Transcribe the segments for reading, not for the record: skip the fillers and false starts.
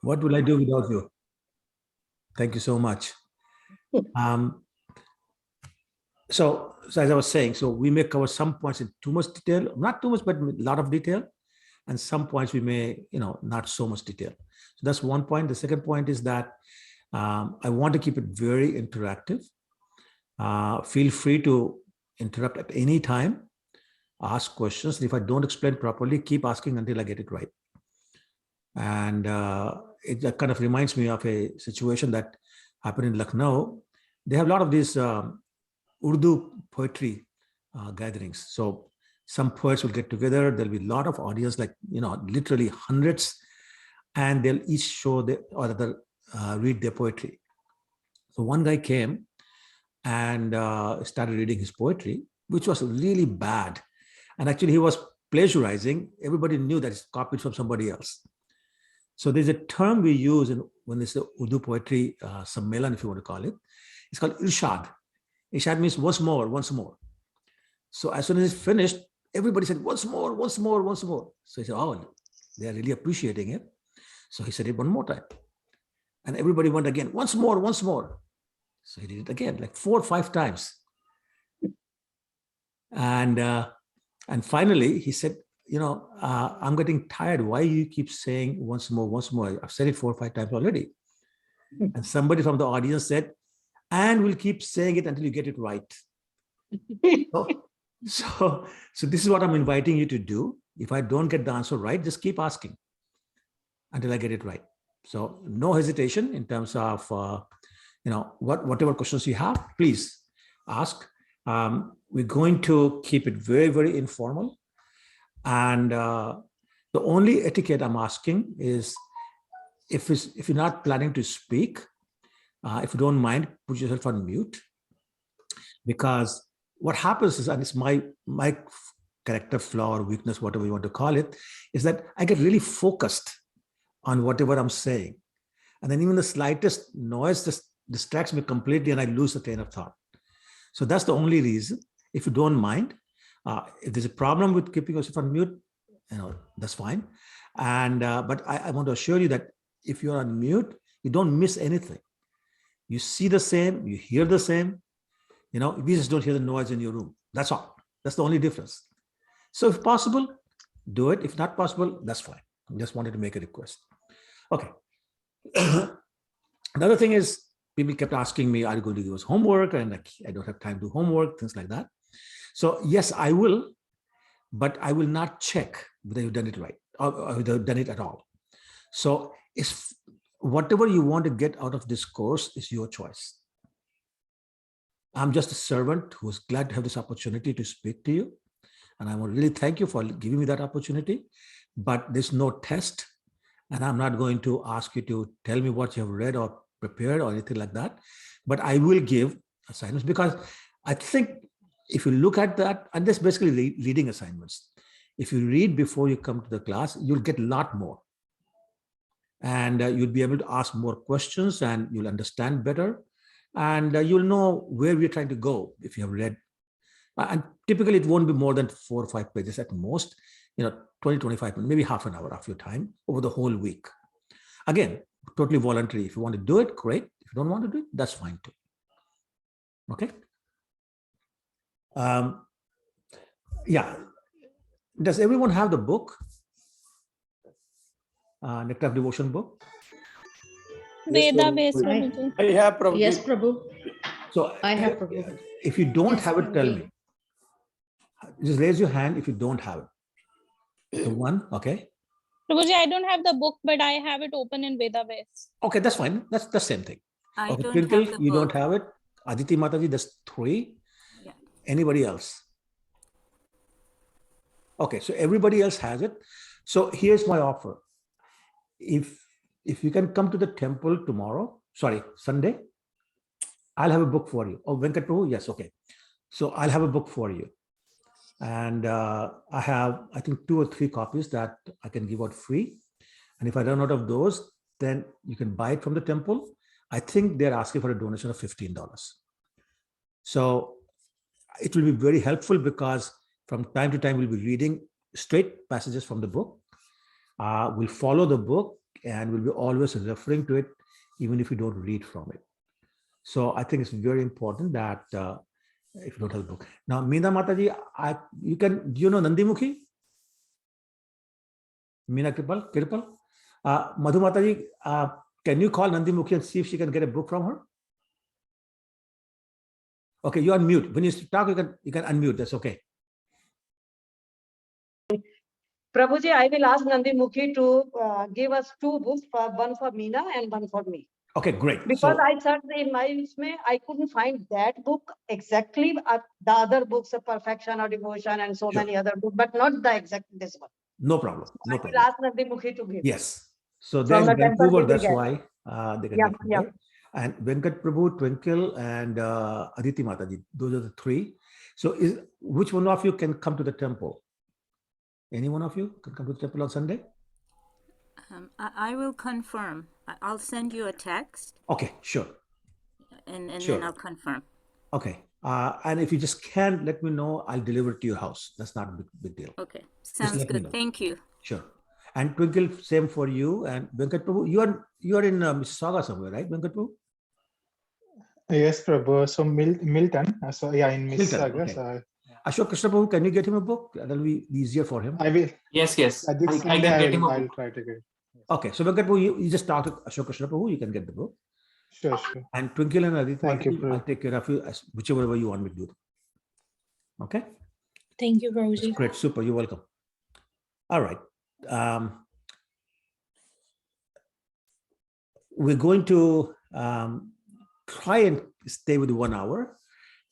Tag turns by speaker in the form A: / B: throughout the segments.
A: What will I do without you? Thank you so much. So as I was saying, so we may cover some points in too much detail, not too much, but a lot of detail. And some points we may, not so much detail. So that's one point. The second point is that I want to keep it very interactive. Feel free to interrupt at any time, ask questions. If I don't explain properly, keep asking until I get it right. And it kind of reminds me of a situation that happened in Lucknow. They have a lot of these Urdu poetry gatherings. So some poets will get together. There'll be a lot of audience, like, literally hundreds, and they'll each show read their poetry. So one guy came and started reading his poetry, which was really bad. And actually he was plagiarizing. Everybody knew that it's copied from somebody else. So there's a term we use when there's the Urdu poetry sammelan, if you want to call it. It's called irshad. Irshad means once more, once more. So as soon as it's finished, everybody said, once more, once more, once more. So he said, oh, they are really appreciating it. So he said it one more time. And everybody went again, once more, once more. So he did it again, like 4 or 5 times. And finally he said, I'm getting tired. Why you keep saying once more, once more? I've said it 4 or 5 times already. And somebody from the audience said, and we'll keep saying it until you get it right. So this is what I'm inviting you to do. If I don't get the answer right, just keep asking until I get it right. So no hesitation in terms of, whatever questions you have, please ask. We're going to keep it very, very informal. And the only etiquette I'm asking is, if you're not planning to speak, if you don't mind, put yourself on mute. Because what happens is, and it's my character flaw or weakness, whatever you want to call it, is that I get really focused on whatever I'm saying. And then even the slightest noise just distracts me completely and I lose the train of thought. So that's the only reason. If you don't mind, if there's a problem with keeping yourself on mute, that's fine. And but I want to assure you that if you're on mute, you don't miss anything. You see the same, you hear the same. We just don't hear the noise in your room. That's all. That's the only difference. So if possible, do it. If not possible, that's fine. I just wanted to make a request. Okay. Another thing is, people kept asking me, are you going to give us homework? And I don't have time to do homework, things like that. So yes, I will, but I will not check whether you've done it right or whether you've done it at all. So it's whatever you want to get out of this course is your choice. I'm just a servant who's glad to have this opportunity to speak to you. And I want to really thank you for giving me that opportunity, but there's no test. And I'm not going to ask you to tell me what you have read or prepared or anything like that. But I will give assignments, because I think if you look at that, and that's basically reading assignments. If you read before you come to the class, you'll get a lot more. And you'll be able to ask more questions and you'll understand better. And you'll know where we're trying to go if you have read. And typically it won't be more than 4 or 5 pages at most, 20, 25 minutes, maybe half an hour of your time over the whole week. Again, totally voluntary. If you want to do it, great. If you don't want to do it, that's fine too. Okay. Yeah. Does everyone have the book? Nectar of Devotion book?
B: Veda based, Prabhuji.
C: I have, Prabhuji.
D: Yes, Prabhu.
A: So
D: I have, Prabhu.
A: If you don't
D: Yes,
A: have it, tell
D: Prabhu.
A: me. Just raise your hand if you don't have it. The one, okay.
B: Prabhuji, I don't have the book, but I have it open in Veda base.
A: Okay, that's fine. That's the same thing.
E: I
A: Okay,
E: don't
A: Twinkle,
E: have the
A: you
E: book.
A: don't have it. Aditi Mataji, that's 3.
E: Yeah.
A: Anybody else? Okay, so everybody else has it. So here's my offer. If you can come to the temple tomorrow, Sunday, I'll have a book for you. Oh, Venkat Prabhu, yes, okay. So I'll have a book for you. And I have, I think, 2 or 3 copies that I can give out free. And if I run out of those, then you can buy it from the temple. I think they're asking for a donation of $15. So it will be very helpful, because from time to time, we'll be reading straight passages from the book. We'll follow the book and we'll be always referring to it, even if you don't read from it. So I think it's very important that if you don't have a book. Now, Meena Mataji, you can, do you know Nandimukhi? Meena Kirpal? Madhu Mataji, can you call Nandimukhi and see if she can get a book from her? Okay, you're on mute. When you talk, you can unmute. That's okay.
C: Prabhuji, I will ask Nandimukhi to give us 2 books, one for Meena and one for me.
A: Okay, great.
C: Because I searched in my Isme, I couldn't find that book exactly. The other books of perfection or devotion and so many other books, but not the exact this one.
A: No problem. No
C: I
A: problem.
C: will ask Nandimukhi to give.
A: Yes. So
C: From
A: then
C: the temple
A: Vancouver,
C: we
A: that's
C: get.
A: why they can
C: Yeah,
A: get from
C: yeah.
A: there. And Venkat Prabhu, Twinkle, and Aditi Mataji, those are the 3. So which one of you can come to the temple? Any one of you can come to the temple on Sunday?
D: I will confirm. I'll send you a text.
A: Okay, sure.
D: And
A: Sure.
D: then I'll confirm.
A: Okay. And if you just can't, let me know. I'll deliver it to your house. That's not a big deal.
D: Okay. Sounds good. Thank you.
A: Sure. And Twinkle, same for you. And Venkat Prabhu, you are in Mississauga somewhere, right, Venkat Prabhu?
E: Yes, Prabhu. So Milton. So yeah, in Mississauga.
A: Okay.
E: So
A: Ashok Krishna Prabhu, can you get him a book? That'll be easier for him.
E: I will.
F: Yes.
E: This
F: I can get him a
E: I'll
F: book.
E: try to get.
A: Okay, so Venkat Prabhu, you just talk to Ashok Krishna Prabhu, you can get the book.
E: Sure.
A: And Twinkle and Aditya,
E: Thank you,
A: I'll take care of you, whichever way you want me to do it. Okay?
B: Thank you, Prabhuji.
A: That's great, super, you're welcome. All right. We're going to try and stay with 1 hour.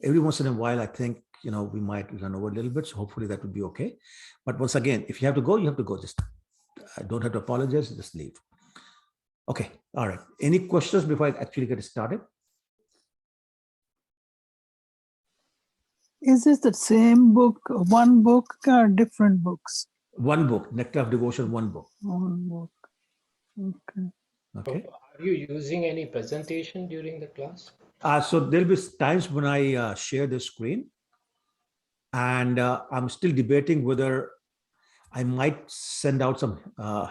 A: Every once in a while, I think, we might run over a little bit, so hopefully that would be okay. But once again, if you have to go, you have to go. Just don't have to apologize, just leave. Okay, all right. Any questions before I actually get started?
G: Is this the same book, one book, or different books?
A: One book, Nectar of Devotion, one book.
G: One book. Okay.
A: Okay.
H: Are you using any presentation during the class?
A: So there'll be times when I share the screen, and I'm still debating whether I might send out some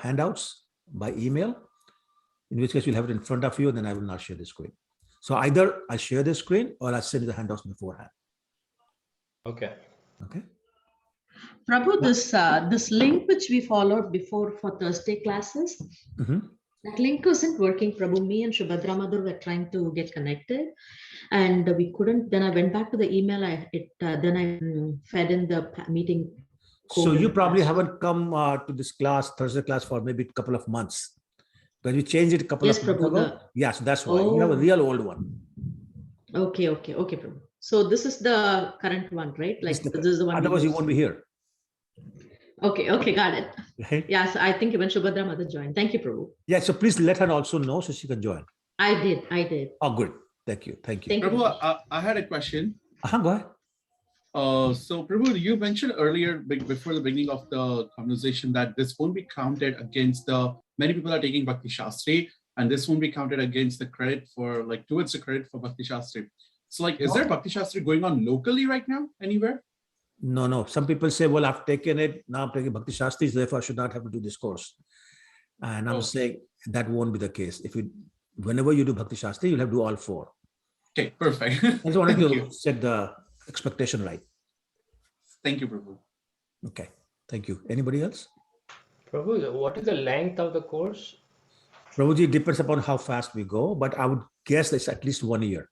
A: handouts by email, in which case you'll have it in front of you, and then I will not share the screen. So either I share the screen or I send you the handouts beforehand.
H: Okay.
A: Okay.
I: Prabhu, this link which we followed before for Thursday classes, that link isn't working, Prabhu. Me and Subhadra Madhur were trying to get connected and we couldn't. Then I went back to the email. Then I fed in the meeting code.
A: So you probably haven't come to this class, Thursday class, for maybe a couple of months. When you changed it a couple of months ago. Yeah, so that's why you have a real old one.
I: Okay, Prabhu. So this is the current one, right? Like this is the one.
A: Otherwise, you won't be here.
I: Okay, got it.
A: Right?
I: Yes, I think even Subhadra Mother joined. Thank you, Prabhu.
A: Yeah, so please let her also know so she can join.
I: I did.
A: Oh, good. Thank you.
J: Prabhu, I had a question.
A: Go ahead.
J: So, Prabhu, you mentioned earlier, before the beginning of the conversation, that this won't be counted against many people are taking Bhakti Shastri, and this won't be counted against the credit for, towards the credit for Bhakti Shastri. So, is there Bhakti Shastri going on locally right now, anywhere?
A: No. Some people say, well, I've taken it, now I'm taking Bhakti Shastris, therefore I should not have to do this course. And I'm saying that won't be the case. Whenever you do Bhakti Shastri, you'll have to do all 4.
J: Okay, perfect.
A: I just wanted to set the expectation right.
J: Thank you, Prabhu.
A: Okay, thank you. Anybody else?
H: Prabhu, what is the length of the course?
A: Prabhuji, it depends upon how fast we go, but I would guess it's at least 1 year.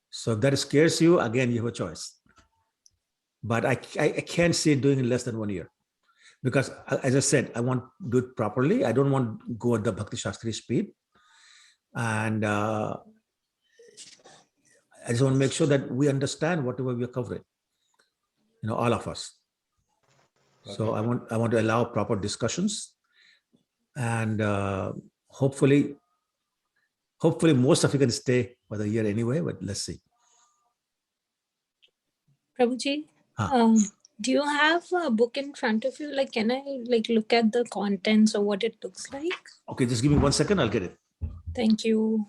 A: So if that scares you, again, you have a choice. But I can't see it doing it less than 1 year. Because as I said, I want to do it properly. I don't want to go at the Bhakti Shastri speed. And I just want to make sure that we understand whatever we are covering, all of us. Okay. So I want to allow proper discussions, and hopefully most of you can stay for the year anyway, but let's see.
B: Prabhuji, do you have a book in front of you? Can I look at the contents or what it looks like?
A: Okay, just give me 1 second. I'll get it.
B: Thank you.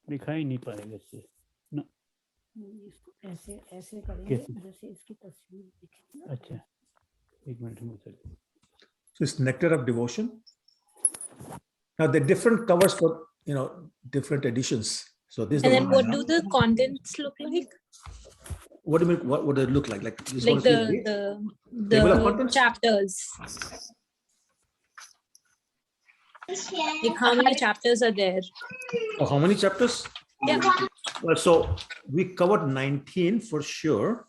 F: दिखाई नहीं पाएगा इससे ना।
K: इसको ऐसे ऐसे करेंगे जैसे इसकी तस्वीर दिखे ना।
F: अच्छा, एक मिनट में चल।
A: So it's Nectar of Devotion. Now the different covers for different editions. So this is
B: And
A: the
B: then
A: one I
B: what
A: have.
B: do the contents look like?
A: What do you mean? What would it look like? Like this
B: Like
A: one is table of
B: the
A: contents?
B: chapters. Like how many chapters are there?
A: Oh, how many chapters?
B: Yeah.
A: Well, so we covered 19 for sure.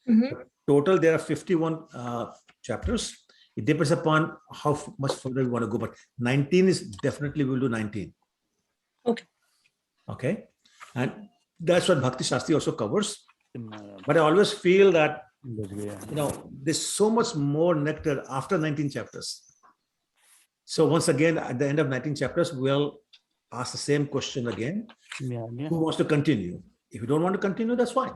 B: Mm-hmm.
A: Total, there are 51 chapters. It depends upon how much further we want to go, but 19 is definitely we'll do 19.
B: Okay.
A: Okay. And that's what Bhakti Shastri also covers. But I always feel that, there's so much more nectar after 19 chapters. So once again, at the end of 19 chapters, we'll ask the same question again. Who wants to continue? If you don't want to continue, that's fine.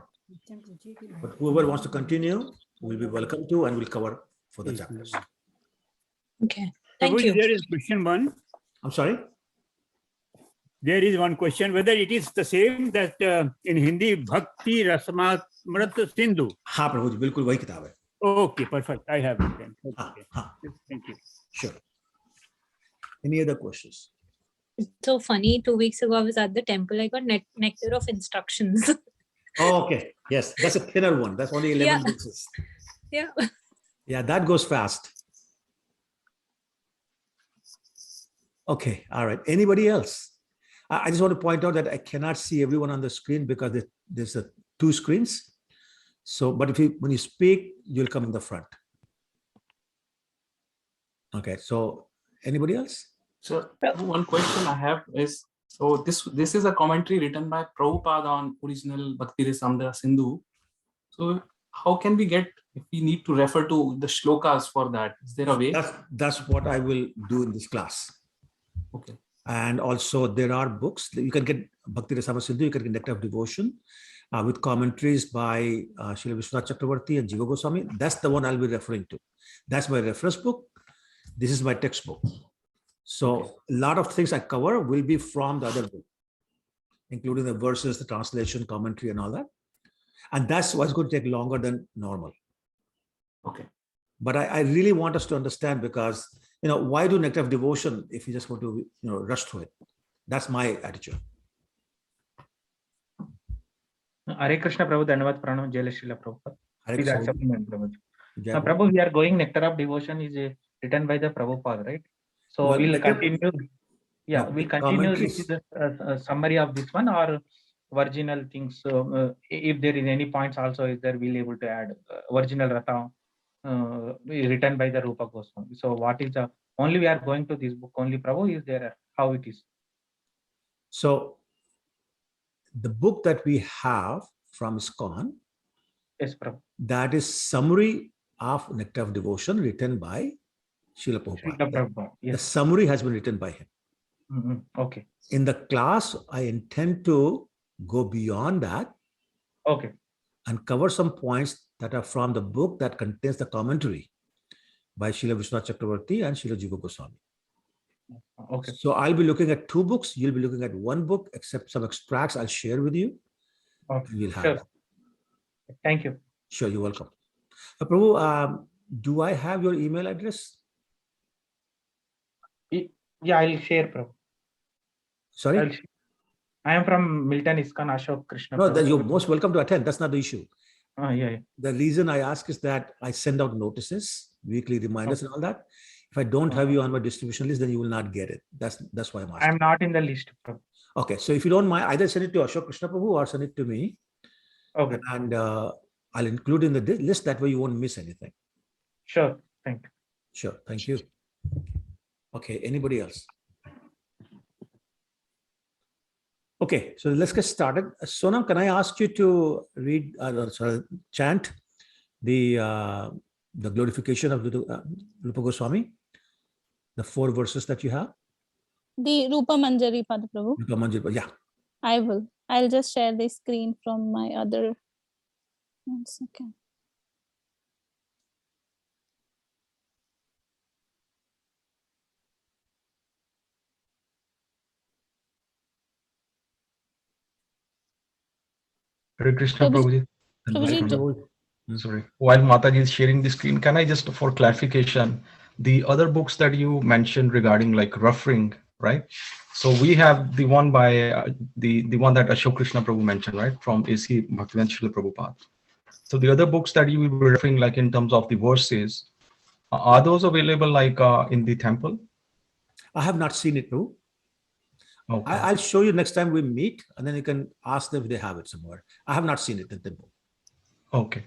A: But whoever wants to continue will be welcome to, and we'll cover for the chapters.
B: Okay. Thank you.
F: There is question one.
A: I'm sorry?
F: There is one question whether it is the same that in Hindi Bhakti Rasamrit Sindhu.
A: हाँ प्रभु जी बिल्कुल वही किताब है.
F: Okay, perfect. I have it then. Okay. Thank you.
A: Sure. Any other questions?
B: It's so funny. 2 weeks ago, I was at the temple. I got nectar of instructions.
A: Oh, okay. Yes, that's a thinner one. That's only 11
B: Yeah.
A: pieces.
B: Yeah.
A: Yeah, that goes fast. Okay. All right. Anybody else? I just want to point out that I cannot see everyone on the screen because there's two screens. So, but when you speak, you'll come in the front. Okay. So, anybody else?
L: So one question I have is, so this is a commentary written by Prabhupada on original Bhakti Rasamrita Sindhu. So how can we get, if we need to refer to the shlokas for that? Is there a way?
A: That's what I will do in this class.
L: Okay.
A: And also there are books. You can get Bhakti Rasamrita Sindhu, you can get Nectar of Devotion with commentaries by Srila Vishwanath Chakravarti and Jiva Goswami. That's the one I'll be referring to. That's my reference book. This is my textbook. So a lot of things I cover will be from the other book, including the verses, the translation, commentary, and all that. And that's what's going to take longer than normal.
L: Okay.
A: But I really want us to understand, because, why do Nectar of Devotion if you just want to, rush through it? That's my attitude.
M: Hare Krishna Prabhu, Dhanavad Pranam, Jai Srila Prabhupada. Please accept me, Prabhu.
A: Jai
M: Prabhu, we are going Nectar of Devotion is written by the Prabhupada, right? So
A: Well,
M: we'll continue. Yeah,
A: No,
M: we'll continue
A: commentaries.
M: with the summary of this one, or original things. If there is any points also, is there we'll able to add original Ratha written by the Rupa Goswami. So what is the only we are going to this book only, Prabhu? Is there how it is?
A: So the book that we have from ISKCON,
M: Yes, Prabhu.
A: that is summary of Nectar of Devotion written by Srila Prabhupada.
M: Srila Prabhupada, yes.
A: The summary has been written by him.
M: Okay.
A: In the class, I intend to go beyond that.
M: Okay.
A: And cover some points that are from the book that contains the commentary by Srila Vishwanath Chakravarti and Srila Jiva Goswami.
M: Okay.
A: So I'll be looking at two books. You'll be looking at one book, except some extracts I'll share with you.
M: Okay.
A: You'll have
M: Sure.
A: that.
M: Thank you.
A: Sure, you're welcome. Prabhu, do I have your email address?
M: Yeah, I'll share, Prabhu.
A: Sorry?
M: I am from Milton ISKCON, Ashok Krishna.
A: No,
M: Prabhu.
A: you're most welcome to attend. That's not the issue.
M: Yeah.
A: The reason I ask is that I send out notices, weekly reminders and all that. If I don't have you on my distribution list, then you will not get it. That's why I'm asking.
M: I'm not in the list, Prabhu.
A: Okay, so if you don't mind, either send it to Ashok Krishna Prabhu or send it to me.
M: Okay.
A: And I'll include in the list. That way you won't miss anything.
M: Sure. Thank you.
A: Sure. Thank you. Okay. Anybody else? Okay. So let's get started. Sonam, can I ask you to read, chant the glorification of Rupa Goswami? The 4 verses that you have?
N: The Rupa Manjari, Pada Prabhu.
A: Rupa Manjari, yeah.
N: I will. I'll just share the screen from my other. 1 second.
O: Hare Krishna,
N: Prabhuji,
O: Prabhuji. Sorry. While Mataji is sharing the screen, can I just, for clarification, the other books that you mentioned regarding like referring, right? So we have the one by the one that Ashok Krishna Prabhu mentioned, right, from A.C. Bhaktivedanta Srila Prabhupada. So the other books that you will be referring, like in terms of the verses, are those available like in the temple?
A: I have not seen it, too.
O: Okay.
A: I'll show you next time we meet, and then you can ask them if they have it somewhere. I have not seen it in the temple.
O: Okay.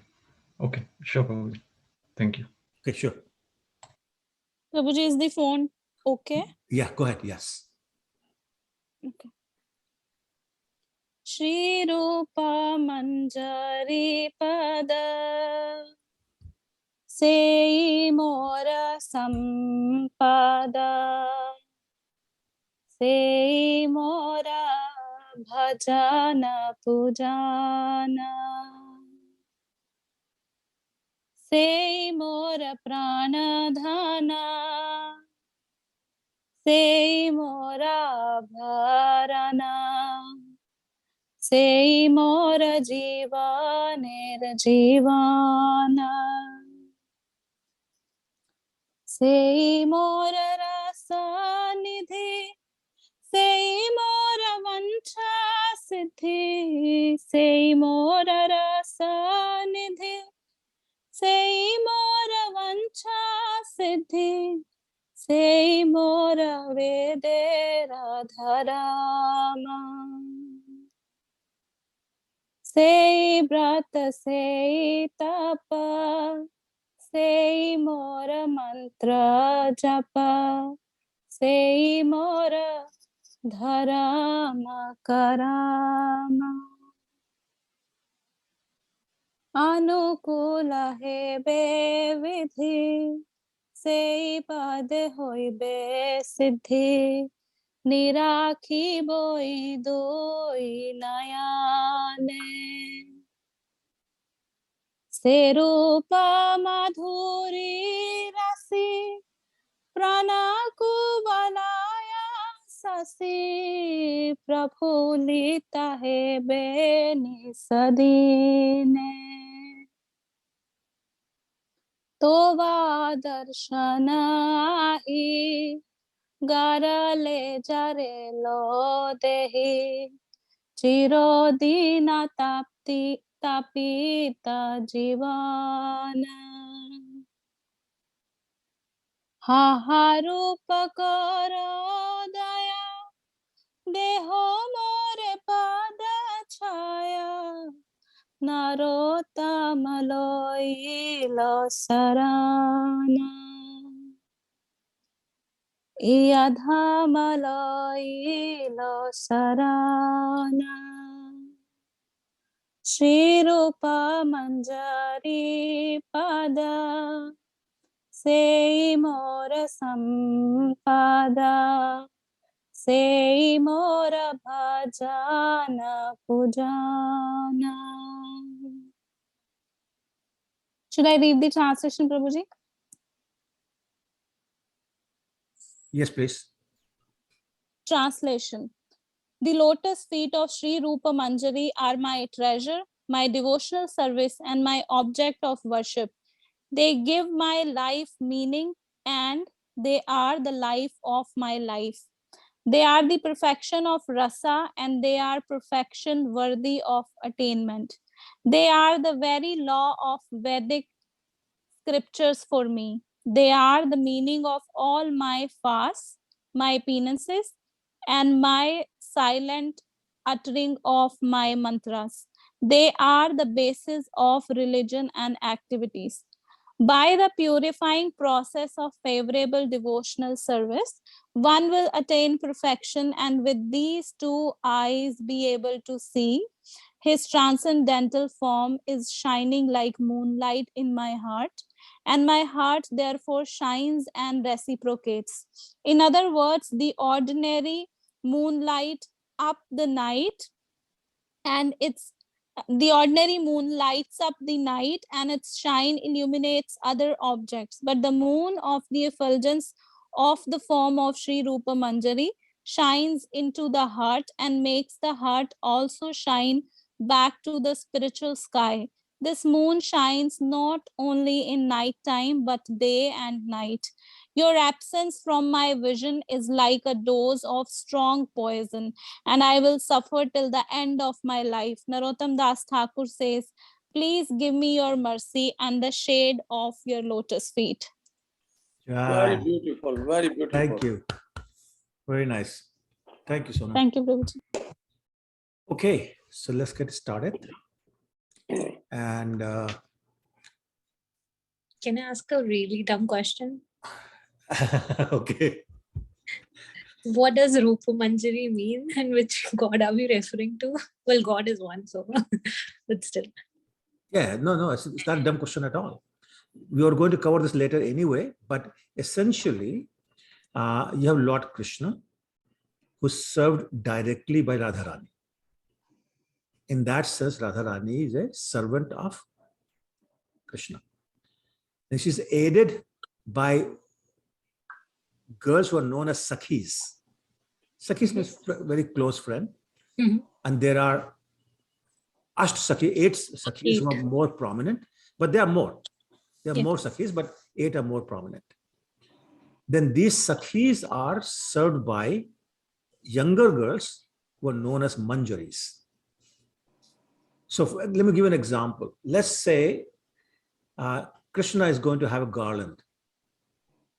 O: Okay. Sure, Prabhuji. Thank you.
A: Okay, sure.
N: Prabhuji, is the phone okay?
A: Yeah, go ahead. Yes.
N: Okay. Shri Rupa Manjari Pada Sei Mora Sampada Sei Mora Bhajana Pujana Sei Mora Pranadhana Sei Mora Bharana Sei Mora Jivaner Jivana Sei Mora Rasa Nidhi Sei Mora Vancha Siddhi Sei Mora Rasa Nidhi Sei Mora Vancha Siddhi Sei Mora Vedera Dharama Sei Brata Sei Tapa Sei Mora Mantra Japa Sei Mora Dharama Karama Anukula Hebe Vidhi Sei Pade Hoibe Siddhi Nirakhi Boi Doi Nayane Se Rupa Madhuri Rasi Prana Kubalaya Sasi Prabhulita Hebe Nisadine Tova Darshana Ahi Garale Jare Lo Dehi Chirodina Tapita Jivana Haharupa Karo Daya Deho More Pada Chaya Narota Maloi Lo Sarana Iyadha Maloi Lo Sarana Shri Rupa Manjari Pada Sei Mora Sampada Sei Mora Bhajana Pujana. Should I read the translation, Prabhuji?
A: Yes, please.
N: Translation. The lotus feet of Sri Rupa Manjari are my treasure, my devotional service, and my object of worship. They give my life meaning, and they are the life of my life. They are the perfection of rasa, and they are perfection worthy of attainment. They are the very law of Vedic scriptures for me. They are the meaning of all my fasts, my penances, and my silent uttering of my mantras. They are the basis of religion and activities. By the purifying process of favorable devotional service, one will attain perfection and with these two eyes be able to see. His transcendental form is shining like moonlight in my heart, and my heart therefore shines and reciprocates. In other words, the ordinary moonlight up the night, and the ordinary moon lights up the night and its shine illuminates other objects. But the moon of the effulgence of the form of Sri Rupa Manjari shines into the heart and makes the heart also shine back to the spiritual sky. This moon shines not only in night time, but day and night. Your absence from my vision is like a dose of strong poison, and I will suffer till the end of my life. Narottam Das Thakur says, please give me your mercy and the shade of your lotus feet.
P: Very beautiful, very beautiful.
A: Thank you. Very nice. Thank you, Sona.
N: Thank you, Prabhuji.
A: Okay, so let's get started. And
B: Can I ask a really dumb question?
A: okay.
B: What does Rupa Manjari mean, and which god are we referring to? Well, God is one, so but still.
A: Yeah, no, it's not a dumb question at all. We are going to cover this later anyway, but essentially, you have Lord Krishna, who served directly by Radharani. In that sense, Radharani is a servant of Krishna. And she's aided by girls who are known as Sakhis. Sakhis means very close friend.
B: Mm-hmm.
A: And there are Asht Sakhi, 8 Sakhis who are more prominent, but there are more. There are more Sakhis, but 8 are more prominent. Then these Sakhis are served by younger girls who are known as Manjaris. So let me give you an example. Let's say Krishna is going to have a garland.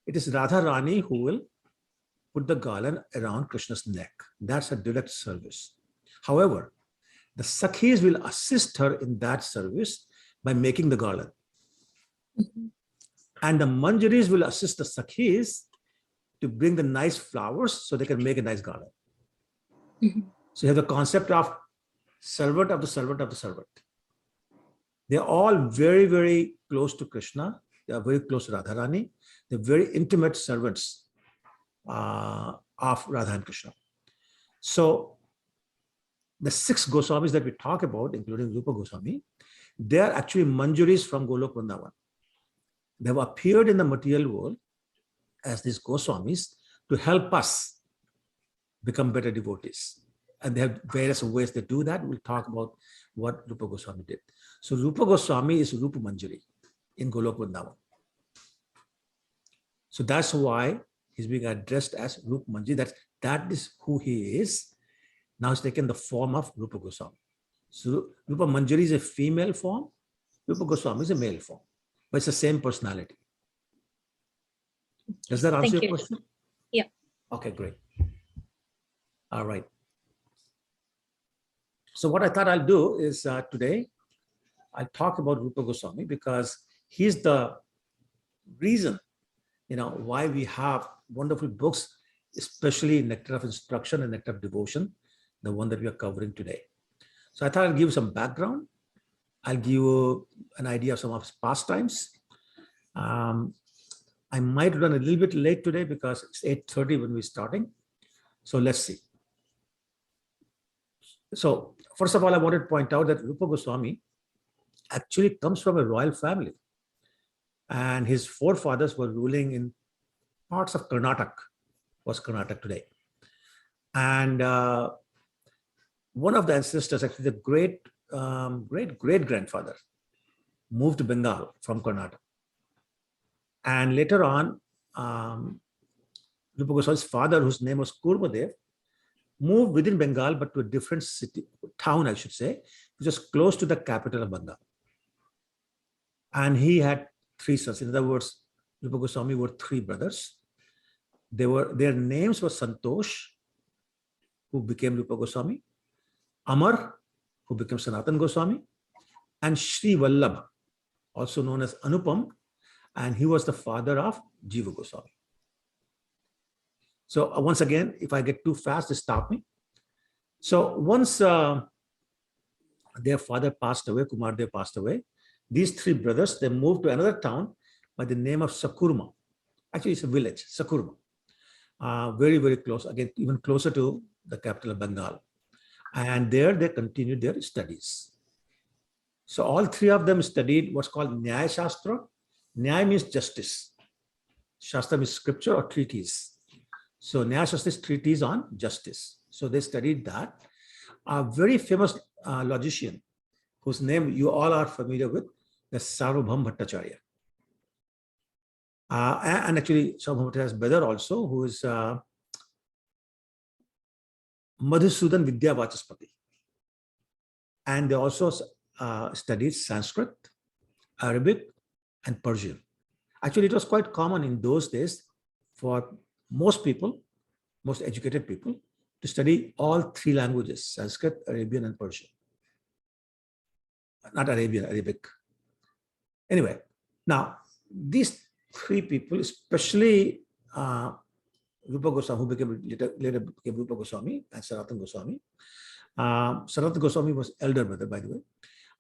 A: It is Radharani who will put the garland around Krishna's neck. That's a direct service. However, the Sakhis will assist her in that service by making the garland.
B: Mm-hmm.
A: And the Manjaris will assist the Sakhis to bring the nice flowers so they can make a nice garland.
B: Mm-hmm.
A: So you have the concept of servant of the servant of the servant. They're all very, very close to Krishna. They are very close to Radharani. They're very intimate servants of Radha and Krishna. So the 6 Goswamis that we talk about, including Rupa Goswami, they are actually Manjaris from Golok Vrindavan. They have appeared in the material world as these Goswamis to help us become better devotees. And they have various ways they do that. We'll talk about what Rupa Goswami did. So Rupa Goswami is Rupa Manjari in Golok Vrindavan. So that's why he's being addressed as Rupa Manjari. That is who he is. Now he's taken the form of Rupa Goswami. So Rupa Manjari is a female form. Rupa Goswami is a male form. But it's the same personality. Does that answer your question?
B: Yeah.
A: Okay, great. All right. So what I thought I'll do is today, I'll talk about Rupa Goswami because he's the reason, why we have wonderful books, especially Nectar of Instruction and Nectar of Devotion, the one that we are covering today. So I thought I'll give you some background. I'll give you an idea of some of his pastimes. I might run a little bit late today because it's 8:30 when we're starting. So let's see. So first of all, I wanted to point out that Rupa Goswami actually comes from a royal family. And his forefathers were ruling in parts of Karnataka, was Karnataka today. And one of the ancestors, actually the great-grandfather, moved to Bengal from Karnataka. And later on, Rupa Goswami's father, whose name was Kurmadev, moved within Bengal, but to a different town, I should say, which was close to the capital of Bengal. And he had 3 sons. In other words, Rupa Goswami were 3 brothers. Their names were Santosh, who became Rupa Goswami, Amar, who became Sanatan Goswami, and Sri Vallabh, also known as Anupam, and he was the father of Jiva Goswami. So once again, if I get too fast, just stop me. So once their father passed away, Kumardev passed away, these 3 brothers, they moved to another town by the name of Sakurma. Actually, it's a village, Sakurma. Very, very close, again, even closer to the capital of Bengal. And there they continued their studies. So all 3 of them studied what's called Nyaya Shastra. Nyaya means justice. Shastra means scripture or treatise. So Nyaya Shastra is treatise on justice. So they studied that. a very famous logician whose name you all are familiar with, the Sarvabhaum Bhattacharya. And actually, Sarvabhaum Bhattacharya's brother also, who is Madhusudan Vidya Vachaspati. And they also studied Sanskrit, Arabic, and Persian. Actually, it was quite common in those days for most people, most educated people, to study all three languages, Sanskrit, Arabian, and Persian. Not Arabian, Arabic. Anyway, now, these three people, especially Rupa Goswami, who later became Rupa Goswami, and Sanatana Goswami. Sanatana Goswami was elder brother, by the way.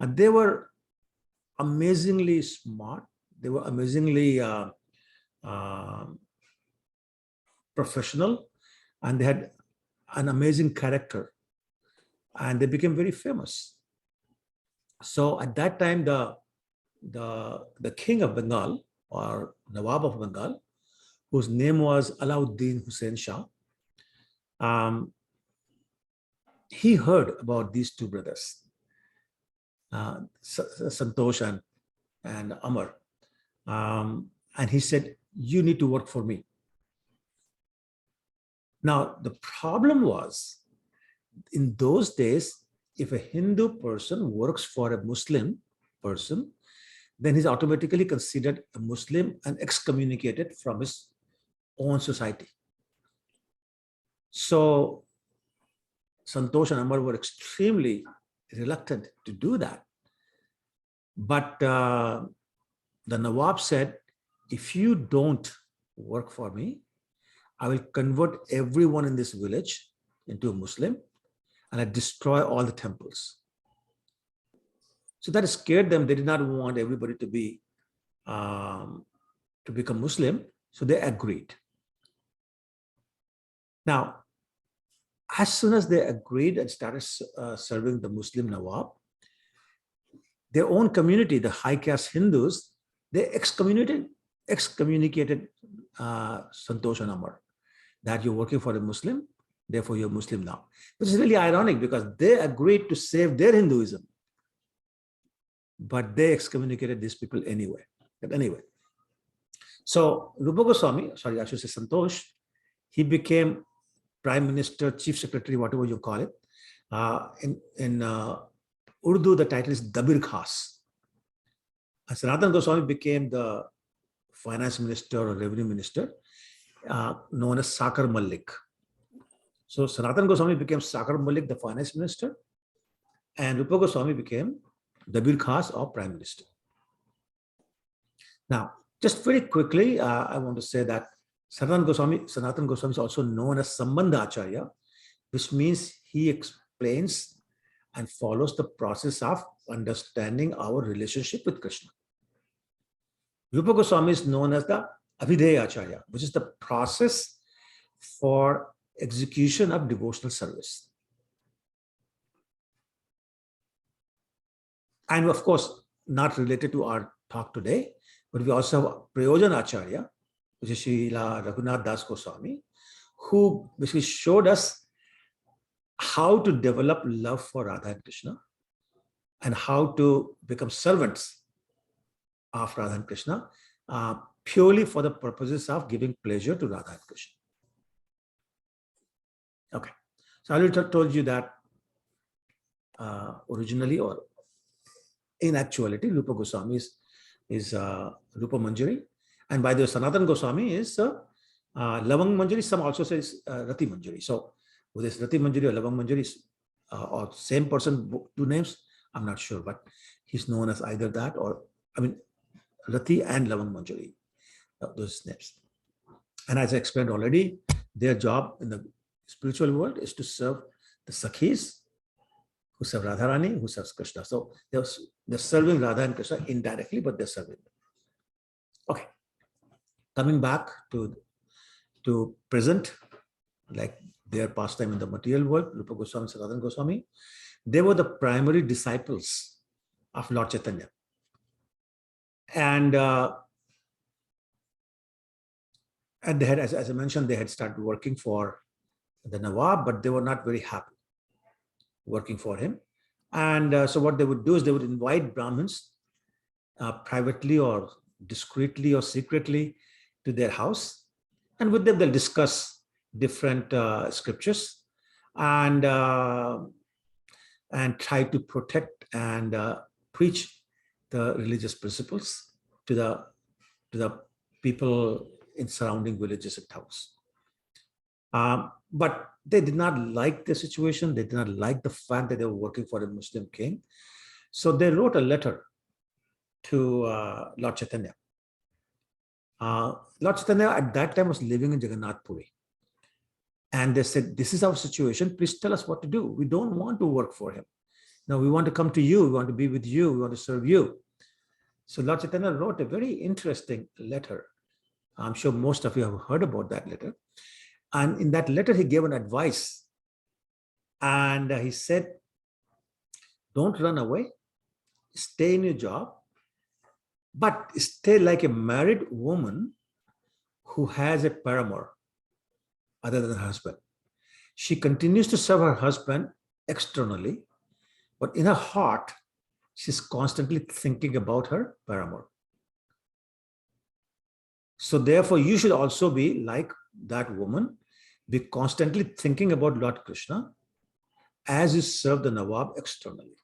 A: And they were amazingly smart. They were amazingly professional, and they had an amazing character. And they became very famous. So at that time, the king of Bengal, or Nawab of Bengal, whose name was Alauddin Hussain Shah, he heard about these two brothers, Santosh and Amar. And he said, you need to work for me. Now, the problem was, in those days, if a Hindu person works for a Muslim person, then he's automatically considered a Muslim and excommunicated from his own society. So Santosh and Amar were extremely reluctant to do that. But the Nawab said, if you don't work for me, I will convert everyone in this village into a Muslim, and I destroy all the temples. So that scared them. They did not want everybody to be to become Muslim, so they agreed. Now, as soon as they agreed and started serving the Muslim Nawab, their own community, the high caste Hindus, they excommunicated Santosh and Amar, that you're working for a Muslim, therefore you're Muslim now. Which is really ironic, because they agreed to save their Hinduism, but they excommunicated these people anyway. But anyway, so Rupa Goswami, sorry, I should say Santosh, he became Prime Minister, Chief Secretary, whatever you call it. In Urdu, the title is Dabir Khas. And Sanatana Goswami became the Finance Minister or Revenue Minister, known as Sakar Malik. So Sanatana Goswami became Sakar Malik, the Finance Minister, and Rupa Goswami became Dabir Khas, or Prime Minister. Now, just very quickly, I want to say that Sanatana Goswami is also known as Sambandha Acharya, which means he explains and follows the process of understanding our relationship with Krishna. Rupa Goswami is known as the Abhideya Acharya, which is the process for execution of devotional service. And of course, not related to our talk today, but we also have Prayojan Acharya, which is Srila Raghunath Das Goswami, who basically showed us how to develop love for Radha and Krishna, and how to become servants of Radha and Krishna, purely for the purposes of giving pleasure to Radha and Krishna. Okay, so I already told you that originally, or in actuality, Rupa Goswami is Rupa Manjari, and by the way, Sanatana Goswami is Lavang Manjari. Some also says Rati Manjari. So whether it's Rati Manjari or Lavang Manjari, or same person, two names, I'm not sure, but he's known as either that, or Rati and Lavang Manjari, those names. And as I explained already, their job in the spiritual world is to serve the Sakhis, who serve Radharani, who serves Krishna. So they're serving Radha and Krishna indirectly, but they're serving them. Okay, coming back to present, like their pastime in the material world, Rupa Goswami, Sanatana Goswami, they were the primary disciples of Lord Chaitanya. And they had, as I mentioned, they had started working for the Nawab, but they were not very happy. working for him. And so what they would do is they would invite Brahmins privately or discreetly or secretly to their house. And with them, they'll discuss different scriptures and try to protect and preach the religious principles to the people in surrounding villages and towns. But they did not like the situation. They did not like the fact that they were working for a Muslim king. So they wrote a letter to Lord Chaitanya. Lord Chaitanya at that time was living in Jagannath Puri. And they said, this is our situation. Please tell us what to do. We don't want to work for him. No, we want to come to you. We want to be with you. We want to serve you. So Lord Chaitanya wrote a very interesting letter. I'm sure most of you have heard about that letter. And in that letter, he gave an advice. And he said, don't run away. Stay in your job. But stay like a married woman who has a paramour other than her husband. She continues to serve her husband externally, but in her heart, she's constantly thinking about her paramour. So therefore, you should also be like that woman, be constantly thinking about Lord Krishna as you serve the Nawab externally.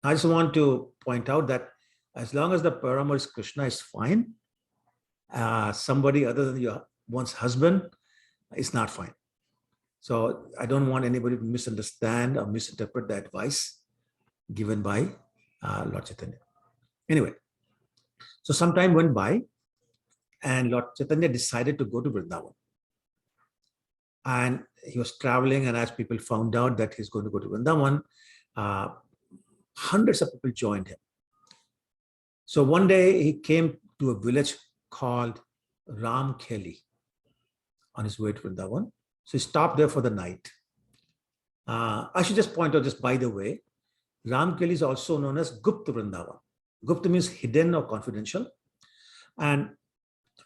A: I just want to point out that as long as the paramour is Krishna is fine, somebody other than one's husband is not fine. So I don't want anybody to misunderstand or misinterpret the advice given by Lord Chaitanya. Anyway, so some time went by and Lord Chaitanya decided to go to Vrindavan. And he was traveling, and as people found out that he's going to go to Vrindavan, hundreds of people joined him. So one day he came to a village called Ramkheli on his way to Vrindavan. So he stopped there for the night. I should just point out, just by the way, Ramkheli is also known as Gupta Vrindavan. Gupta means hidden or confidential. And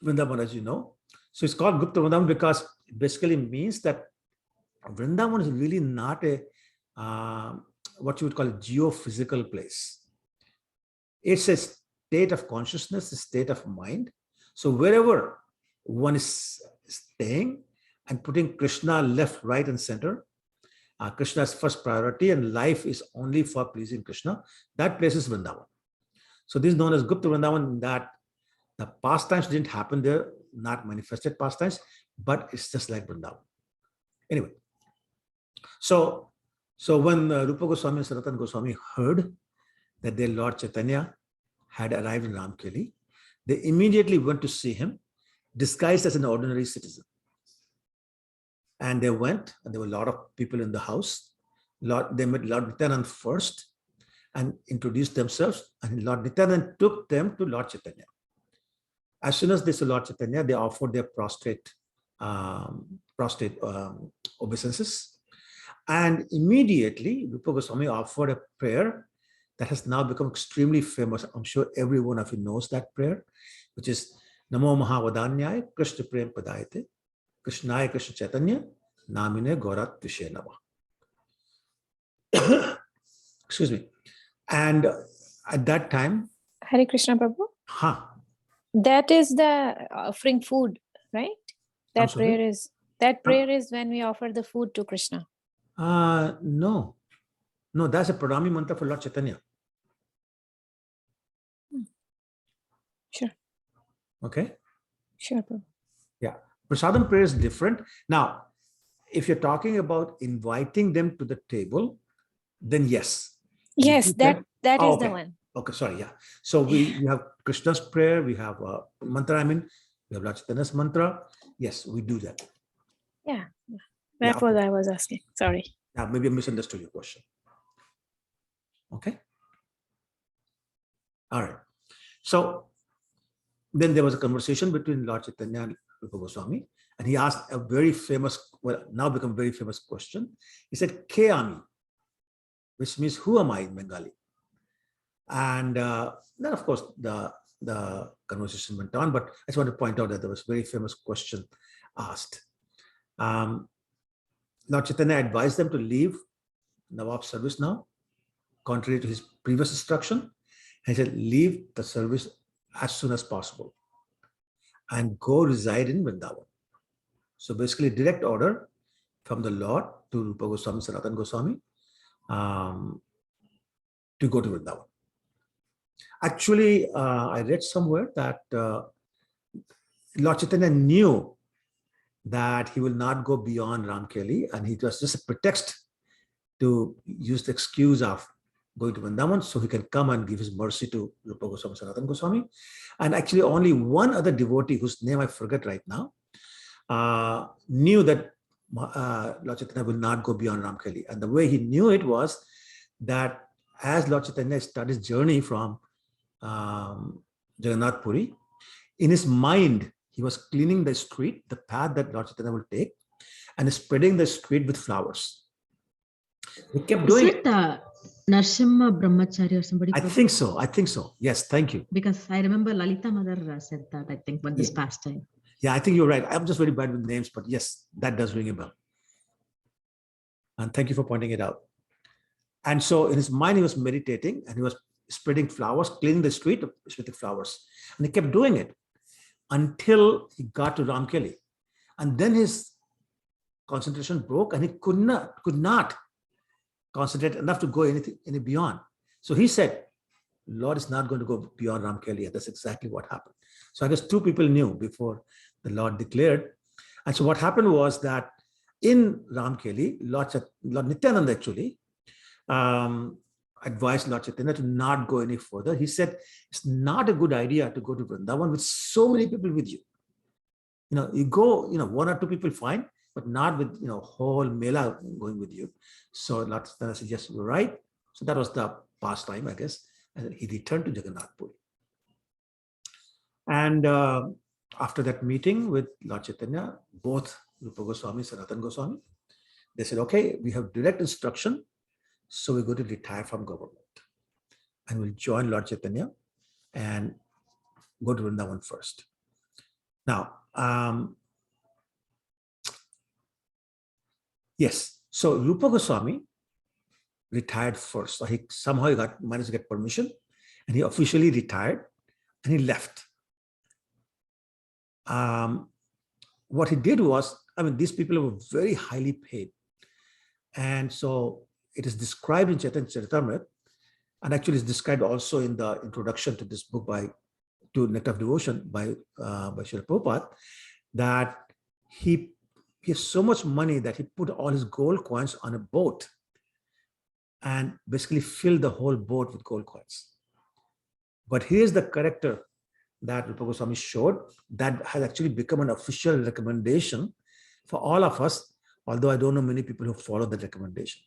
A: Vrindavan, as you know. So it's called Gupta Vrindavan because it basically means that Vrindavan is really not a, what you would call a geophysical place. It's a state of consciousness, a state of mind. So wherever one is staying and putting Krishna left, right, and center, Krishna is first priority and life is only for pleasing Krishna, that place is Vrindavan. So this is known as Gupta Vrindavan, that the pastimes didn't happen there, not manifested pastimes, but it's just like Vrindavan. Anyway, so when Rupa Goswami and Sanatana Goswami heard that their Lord Chaitanya had arrived in Ramkheli, they immediately went to see him, disguised as an ordinary citizen. And they went, and there were a lot of people in the house. They met Lord Nityanand first and introduced themselves, and Lord Nityanand took them to Lord Chaitanya. As soon as they saw Lord Chaitanya, they offered their prostrate obeisances. And immediately, Rupa Goswami offered a prayer that has now become extremely famous. I'm sure every one of you knows that prayer, which is Namo Mahavadanyaya Krishna Prem Padayate Krishnaya Krishna Chaitanya Namine Gaurat Vishe Nama. Excuse me. And at that time,
B: Hare Krishna Prabhu. That is the offering food, right? That prayer is when we offer the food to Krishna.
A: No, that's a Pranami mantra for Lord Chaitanya.
B: Sure.
A: Okay.
B: Sure, Prabhu.
A: Yeah, Prasadam prayer is different. Now, if you're talking about inviting them to the table, then yes.
B: Yes, that is the one.
A: Okay, sorry, yeah. So we have Krishna's prayer, we have mantra, we have Lord Chaitanya's mantra. Yes, we do that.
B: Yeah, that was I was asking. Sorry.
A: Yeah, maybe I misunderstood your question. Okay. All right. So then there was a conversation between Lord Chaitanya and Rupa Goswami, and he asked a very famous, well, now become very famous question. He said, Ke Ami, which means who am I in Bengali? And then, of course, the conversation went on, but I just want to point out that there was a very famous question asked. Lord Chaitanya advised them to leave Nawab's service now, contrary to his previous instruction. He said, leave the service as soon as possible and go reside in Vrindavan. So basically, direct order from the Lord to Rupa Goswami, Sanatana Goswami, to go to Vrindavan. Actually, I read somewhere that Lord Chaitanya knew that he will not go beyond Ramkeli, and it was just a pretext to use the excuse of going to Vrindavan so he can come and give his mercy to Rupa Goswami, Sanatana Goswami. And actually only one other devotee, whose name I forget right now, knew that Lord Chaitanya will not go beyond Ramkeli. And the way he knew it was that as Lord Chaitanya started his journey from Jagannath Puri, in his mind, he was cleaning the street, the path that Lord Chaitanya will take, and spreading the street with flowers. He kept doing it.
I: Narsimha Brahmachari or somebody?
A: I think so. I think so. Yes, thank you.
I: Because I remember Lalita Mother said that, I think, when this pastime.
A: Yeah, I think you're right. I'm just very bad with names, but yes, that does ring a bell. And thank you for pointing it out. And so in his mind, he was meditating and he was spreading flowers, cleaning the street with the flowers. And he kept doing it until he got to Ramkeli. And then his concentration broke and he could not concentrate enough to go any beyond. So he said, Lord is not going to go beyond Ramkeli. And that's exactly what happened. So I guess two people knew before the Lord declared. And so what happened was that in Ramkeli, Lord Nityananda actually advised Lord Chaitanya to not go any further. He said, it's not a good idea to go to Vrindavan with so many people with you. You go, one or two people fine, but not with, whole mela going with you. So Lord Chaitanya said, yes, you're right. So that was the pastime, I guess. And he returned to Jagannath Puri. And after that meeting with Lord Chaitanya, both Rupa Goswami and Sanatana Goswami, they said, okay, we have direct instruction. So we're going to retire from government. And we'll join Lord Chaitanya and go to Vrindavan first. Now, yes. So Rupa Goswami retired first. So he somehow managed to get permission and he officially retired and he left. What he did was, these people were very highly paid. And so it is described in Chaitanya Charitamrita, and actually is described also in the introduction to this book to Nectar of Devotion by Srila Prabhupada, that he has so much money that he put all his gold coins on a boat and basically filled the whole boat with gold coins. But here's the character that Rupa Goswami showed that has actually become an official recommendation for all of us, although I don't know many people who follow that recommendation.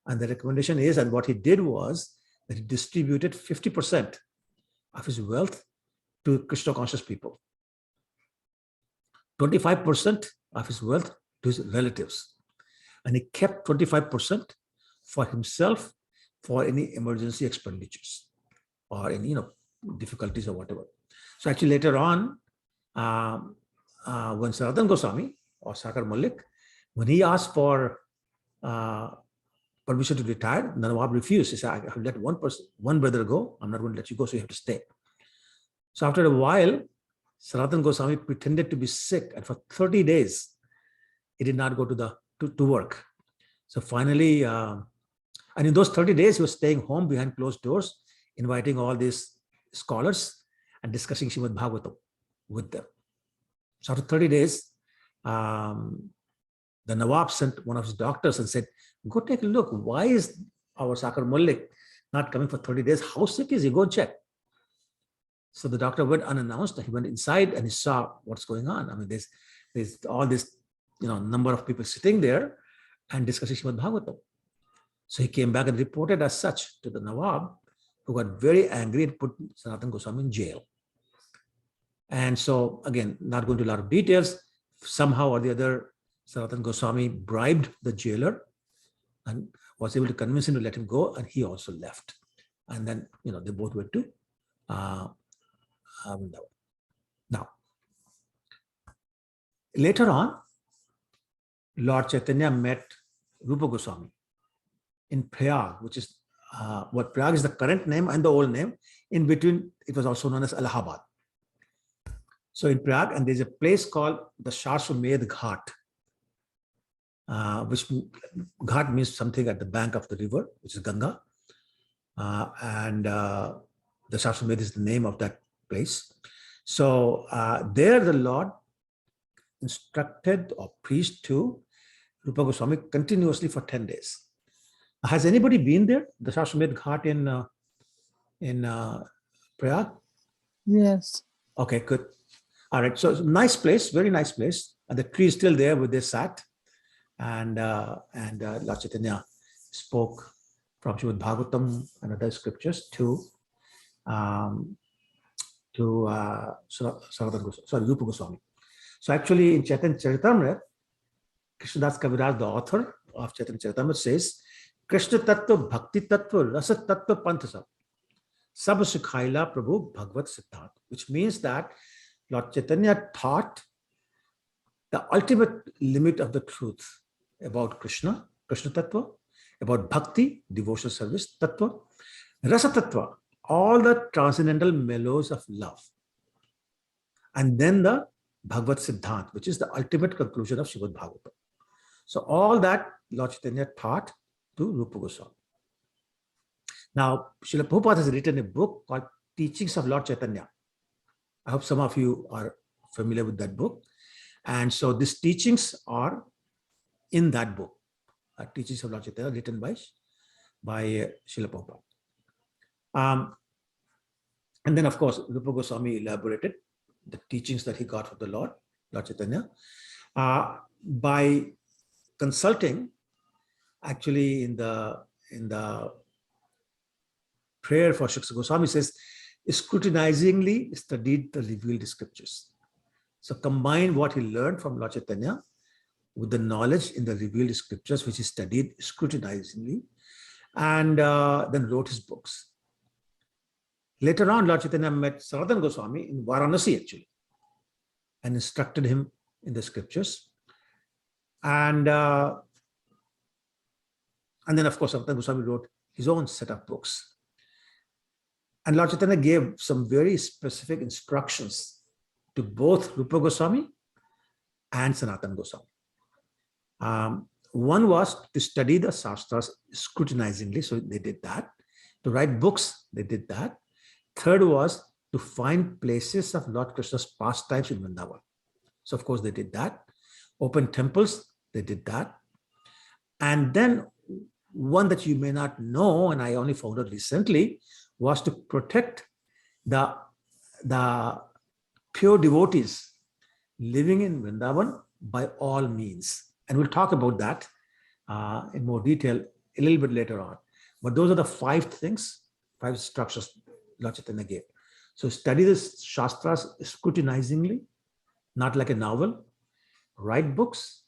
A: And the recommendation is, and what he did was that he distributed 50% of his wealth to Krishna conscious people, 25% of his wealth to his relatives, and he kept 25% for himself for any emergency expenditures or any difficulties or whatever. So actually later on, when Sanatana Goswami or Sakar Malik, when he asked for permission to retire, the Nawab refused. He said, I have let one brother go. I'm not going to let you go, so you have to stay. So after a while, Sanatana Goswami pretended to be sick, and for 30 days, he did not go to work. So finally, and in those 30 days, he was staying home behind closed doors, inviting all these scholars and discussing Srimad Bhagavatam with them. So after 30 days, the Nawab sent one of his doctors and said, go take a look. Why is our Sakar Malik not coming for 30 days? How sick is he? Go check. So the doctor went unannounced. He went inside and he saw what's going on. There's all this, number of people sitting there and discussing Srimad Bhagavatam. So he came back and reported as such to the Nawab, who got very angry and put Sanatana Goswami in jail. And so, again, not going to a lot of details, somehow or the other, Sanatana Goswami bribed the jailer and was able to convince him to let him go, and he also left. And then, they both went to Vrindavan. Now, later on, Lord Chaitanya met Rupa Goswami in Prayag, which is what Prayag is the current name and the old name. In between, it was also known as Allahabad. So in Prayag, and there's a place called the Shashwamedh Ghat, which Ghat means something at the bank of the river, which is Ganga. And the Shashwamedh is the name of that place. So there the Lord instructed or preached to Rupa Goswami continuously for 10 days. Has anybody been there, the Shashwamedh Ghat in Prayag?
G: Yes.
A: Okay, good. All right, so it's a nice place, very nice place. And the tree is still there where they sat. And Lord Chaitanya spoke from Srimad Bhagavatam and other scriptures to Rupa Goswami. So actually in Chaitanya Charitamrita, Krishnadas Kaviraj, the author of Chaitanya Charitamrita, says, Krishna Tattva, Bhakti Tattva, Rasa Tattva, Panthasa, Sab Sikhaila Prabhu Bhagavad Siddhant, which means that Lord Chaitanya taught the ultimate limit of the truth about Krishna, Krishna Tattva, about Bhakti, devotional service, Tattva, Rasa Tattva, all the transcendental mellows of love. And then the Bhagavad Siddhant, which is the ultimate conclusion of Srimad Bhagavatam. So all that Lord Chaitanya taught to Rupa Goswami. Now, Srila Prabhupada has written a book called Teachings of Lord Chaitanya. I hope some of you are familiar with that book. And so these teachings are in that book, Teachings of Lord Chaitanya, written by Srila Prabhupada. And then, of course, Rupa Goswami elaborated the teachings that he got from the Lord Chaitanya, by consulting, actually in the prayer for Srila Goswami says, scrutinizingly studied the revealed scriptures. So combine what he learned from Lord Chaitanya with the knowledge in the revealed scriptures, which he studied scrutinizingly, and then wrote his books. Later on, Lord Chaitanya met Sanatana Goswami in Varanasi actually, and instructed him in the scriptures. And then, of course, Sanatana Goswami wrote his own set of books. And Lord Chaitanya gave some very specific instructions to both Rupa Goswami and Sanatana Goswami. One was to study the Shastras scrutinizingly, so they did that. To write books, they did that. Third was to find places of Lord Krishna's pastimes in Vrindavan. So of course they did that. Open temples, they did that. And then one that you may not know, and I only found out recently, was to protect the pure devotees living in Vrindavan by all means. And we'll talk about that in more detail a little bit later on. But those are the 5 things, 5 instructions Lord Chaitanya gave. So study the Shastras scrutinizingly, not like a novel. Write books,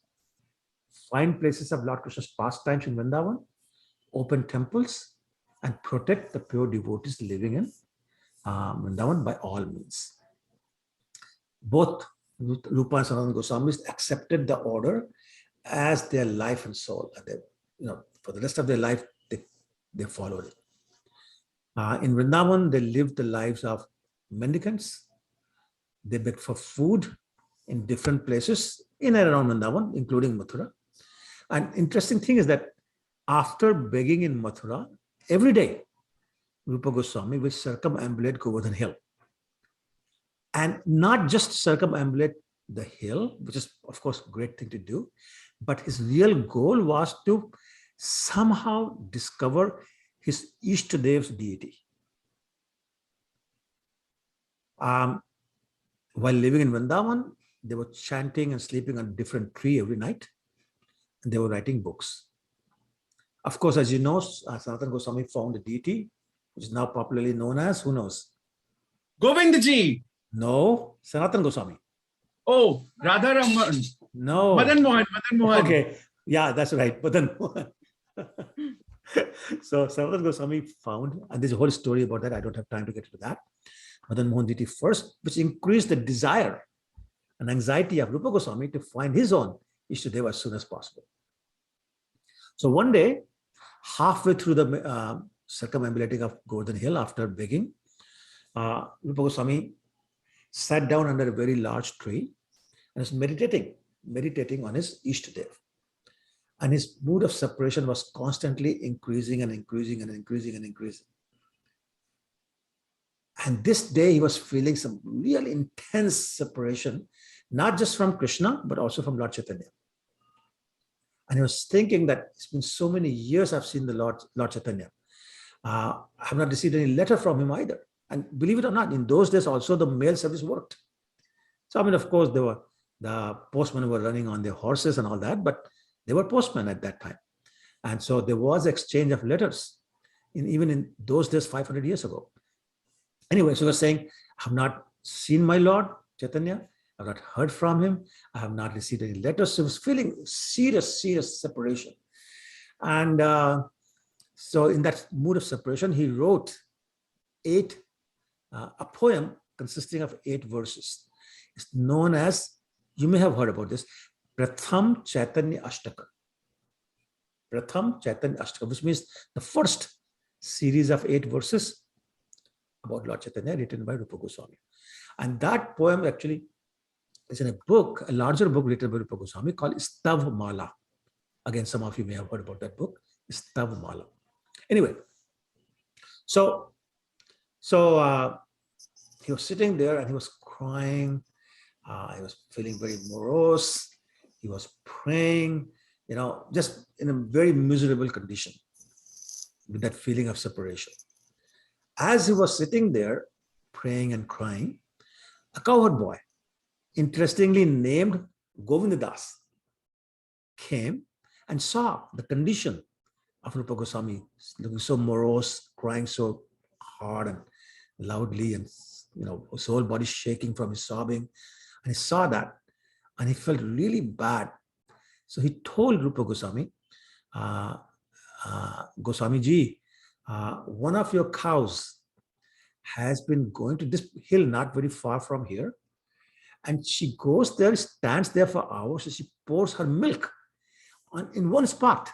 A: find places of Lord Krishna's pastimes in Vrindavan, open temples, and protect the pure devotees living in Vrindavan by all means. Both Rupa and Sanatana Goswamis accepted the order as their life and soul. And they, for the rest of their life, they followed it. In Vrindavan, they lived the lives of mendicants. They begged for food in different places in and around Vrindavan, including Mathura. And interesting thing is that after begging in Mathura, every day, Rupa Goswami will circumambulate Govardhan Hill. And not just circumambulate the hill, which is, of course, a great thing to do, but his real goal was to somehow discover his Ishtadev's deity. While living in Vrindavan, they were chanting and sleeping on a different tree every night, and they were writing books. Of course, as you know, Sanatana Goswami found a deity, which is now popularly known as, who knows?
J: Govinda ji.
A: No, Sanatana Goswami.
J: Oh, Radharaman.
A: No.
J: Madan Mohan.
A: Okay, yeah, that's right, Madan Mohan. So Sanatana Goswami found, and there's a whole story about that, I don't have time to get into that, Madan Mohan deity first, which increased the desire and anxiety of Rupa Goswami to find his own Ishtadeva as soon as possible. So one day, halfway through the circumambulating of Golden Hill after begging, Rupa Goswami sat down under a very large tree and was meditating on his Ishtadev. And his mood of separation was constantly increasing and increasing and increasing and increasing. And this day he was feeling some real intense separation, not just from Krishna, but also from Lord Chaitanya. And he was thinking that it's been so many years I've seen the Lord Chaitanya. I have not received any letter from him either. And believe it or not, in those days also the mail service worked. So I mean, of course, the postmen were running on their horses and all that, but they were postmen at that time. And so there was exchange of letters, even in those days, 500 years ago. Anyway, so he was saying, I have not seen my Lord Chaitanya. I have not heard from him. I have not received any letters. So he was feeling serious separation. And so in that mood of separation, he wrote a poem consisting of 8 verses. It's known as, you may have heard about this, Pratham Chaitanya Ashtaka. Pratham Chaitanya Ashtaka, which means the first series of 8 verses about Lord Chaitanya written by Rupa Goswami. And that poem actually is in a book, a larger book written by Rupa Goswami called Stav Mala. Again, some of you may have heard about that book, Stav Mala. Anyway, so he was sitting there and he was crying. He was feeling very morose. He was praying, just in a very miserable condition with that feeling of separation. As he was sitting there praying and crying, a cowherd boy, interestingly named Govinda Das, came and saw the condition of Rupa Goswami, looking so morose, crying so hard and loudly, and his whole body shaking from his sobbing. And he saw that and he felt really bad. So he told Rupa Goswami, Goswami ji, one of your cows has been going to this hill not very far from here, and she goes there, stands there for hours, and she pours her milk in one spot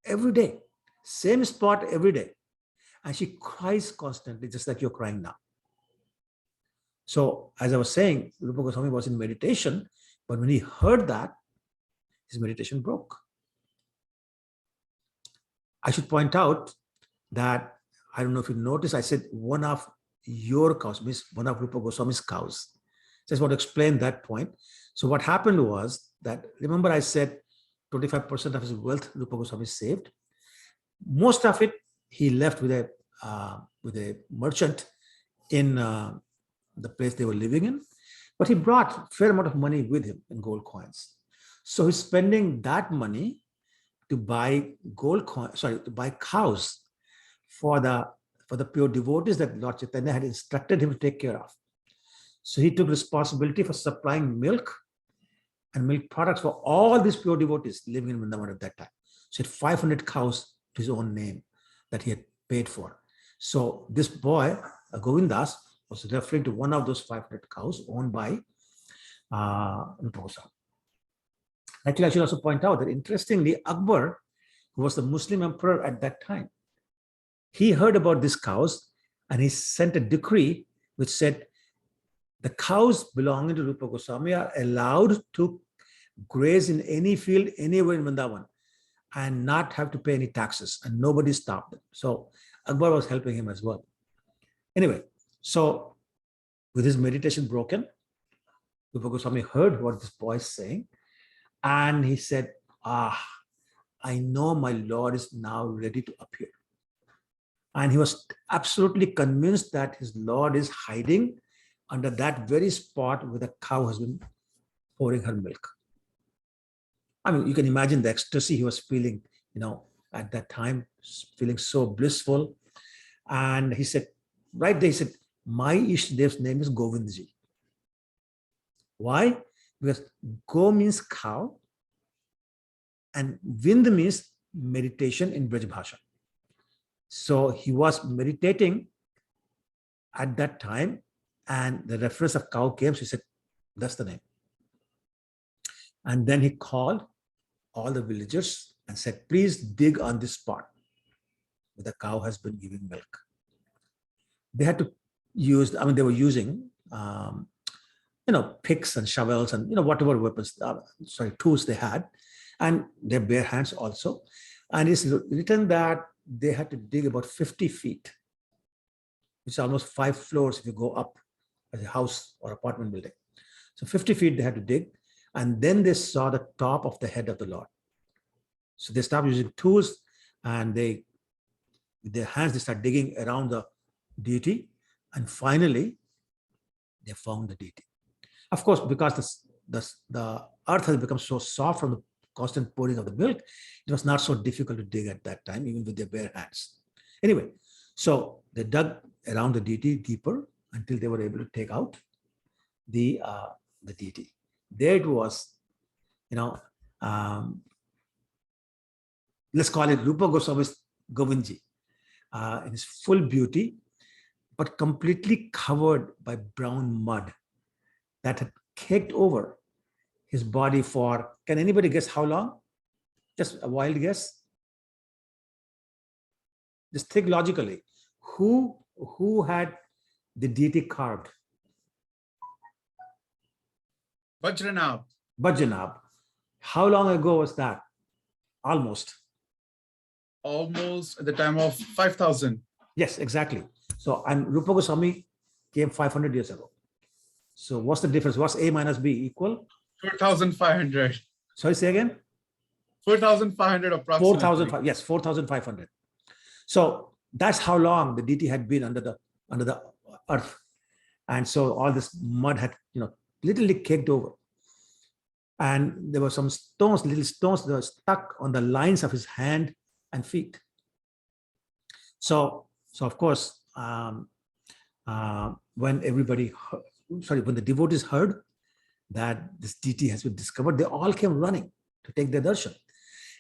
A: every day, same spot every day, and she cries constantly, just like you're crying now. So as I was saying, Rupa Goswami was in meditation, but when he heard that, his meditation broke. I should point out that, I don't know if you noticed, I said one of your cows, means one of Rupa Goswami's cows. Just want to explain that point. So what happened was that, remember I said 25% of his wealth Rupa Goswami saved. Most of it he left with a merchant in the place they were living in, but he brought a fair amount of money with him in gold coins. So he's spending that money to buy to buy cows for the pure devotees that Lord Chaitanya had instructed him to take care of. So he took responsibility for supplying milk and milk products for all these pure devotees living in Vrindavan at that time. So he had 500 cows to his own name that he had paid for. So this boy, Govindas, was referring to one of those 500 cows owned by Rupa Goswami. Actually, I should also point out that, interestingly, Akbar, who was the Muslim emperor at that time, he heard about these cows and he sent a decree which said the cows belonging to Rupa Goswami are allowed to graze in any field anywhere in Vrindavan and not have to pay any taxes, and nobody stopped them. So Akbar was helping him as well. Anyway, so with his meditation broken, Rupa Goswami heard what this boy is saying, and he said, I know my Lord is now ready to appear. And he was absolutely convinced that his Lord is hiding under that very spot where the cow has been pouring her milk. I mean, you can imagine the ecstasy he was feeling, at that time, feeling so blissful. And he said, right there, he said, my Ishtadev's name is Govindji. Why? Because Go means cow and Vind means meditation in Braj Bhasha. So he was meditating at that time, and the reference of cow came, so he said, that's the name. And then he called all the villagers and said, please dig on this spot. where the cow has been giving milk. They had to use, I mean, they were using, picks and shovels and, whatever weapons, tools they had, and their bare hands also. And it's written that they had to dig about 50 feet, which is almost 5 floors if you go up as a house or apartment building. So 50 feet they had to dig, and then they saw the top of the head of the Lord. So they stopped using tools, and with their hands, they start digging around the deity, and finally they found the deity. Of course, because the earth has become so soft from the constant pouring of the milk, it was not so difficult to dig at that time, even with their bare hands. Anyway, so they dug around the deity deeper until they were able to take out the deity. There it was, let's call it Rupa Goswami's Govindji, in its full beauty, but completely covered by brown mud that had caked over his body for, can anybody guess how long? Just a wild guess. Just think logically. Who had the carved?
J: Vajranab.
A: Vajranab. How long ago was that? Almost
J: at the time of 5,000.
A: Yes, exactly. So, and Rupa Goswami came 500 years ago. So what's the difference? What's A minus B equal?
J: 4,500.
A: Sorry, say again?
J: 4,500 approximately.
A: 4,500. Yes, 4,500. So that's how long the deity had been under the earth. And so all this mud had, literally caked over. And there were some stones, little stones that were stuck on the lines of his hand and feet. So of course, when the devotees heard that this deity has been discovered, they all came running to take their darshan.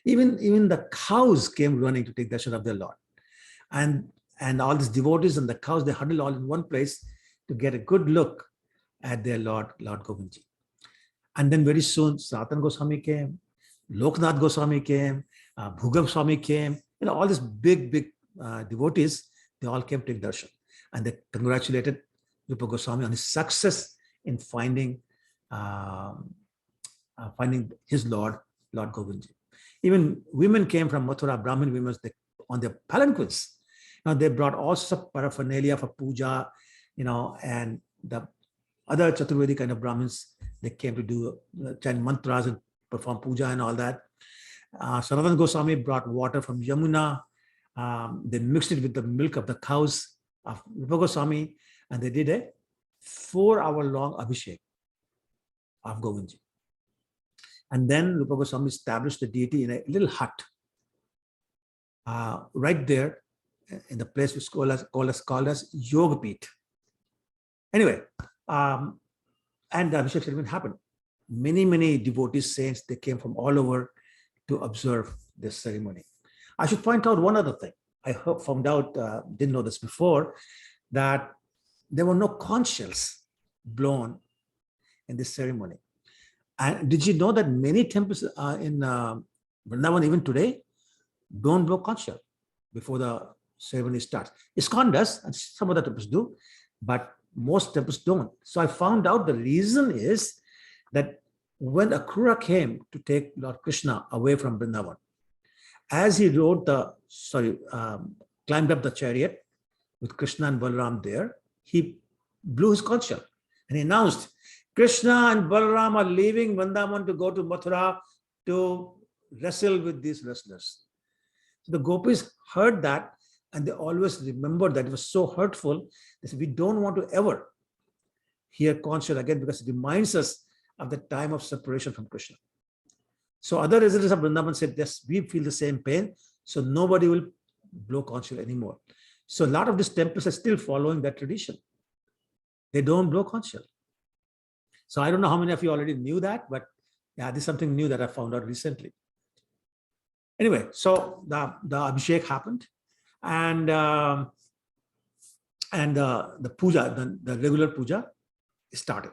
A: Even the cows came running to take darshan of their Lord. And all these devotees and the cows, they huddled all in one place to get a good look at their Lord Govindji. And then very soon, Sanatana Goswami came, Loknath Goswami came, Bhuga Goswami came, all these big devotees, they all came to take darshan. And they congratulated Rupa Goswami on his success in finding his Lord Govindji. Even women came from Mathura, Brahmin women, on their palanquins. They brought all sorts of paraphernalia for puja, and the other Chaturvedi kind of Brahmins, they came to do chant mantras and perform puja and all that. Sanatana Goswami brought water from Yamuna. They mixed it with the milk of the cows of Rupa Goswami, and they did a 4-hour-long abhishek of Govindji. And then Rupa Goswami established the deity in a little hut right there in the place which is called as Yogapit. Anyway, and the abhishek ceremony happened. Many devotees, saints, they came from all over to observe this ceremony. I should point out one other thing. I found out, didn't know this before, that there were no conch shells blown in this ceremony. And did you know that many temples in Vrindavan, even today, don't blow conch shell before the ceremony starts? ISKCON does, and some other temples do, but most temples don't. So I found out the reason is that when Akrura came to take Lord Krishna away from Vrindavan, as he climbed up the chariot with Krishna and Balaram there, he blew his conch shell and he announced, Krishna and Balaram are leaving Vrindavan to go to Mathura to wrestle with these wrestlers. So the gopis heard that, and they always remembered that. It was so hurtful. They said, we don't want to ever hear conch shell again, because it reminds us of the time of separation from Krishna. So other residents of Vrindavan said, yes, we feel the same pain, so nobody will blow conch shell anymore. So a lot of these temples are still following that tradition. They don't blow conch shell. So I don't know how many of you already knew that, but yeah, this is something new that I found out recently. Anyway, so the abhishek happened, and the puja, the regular puja started.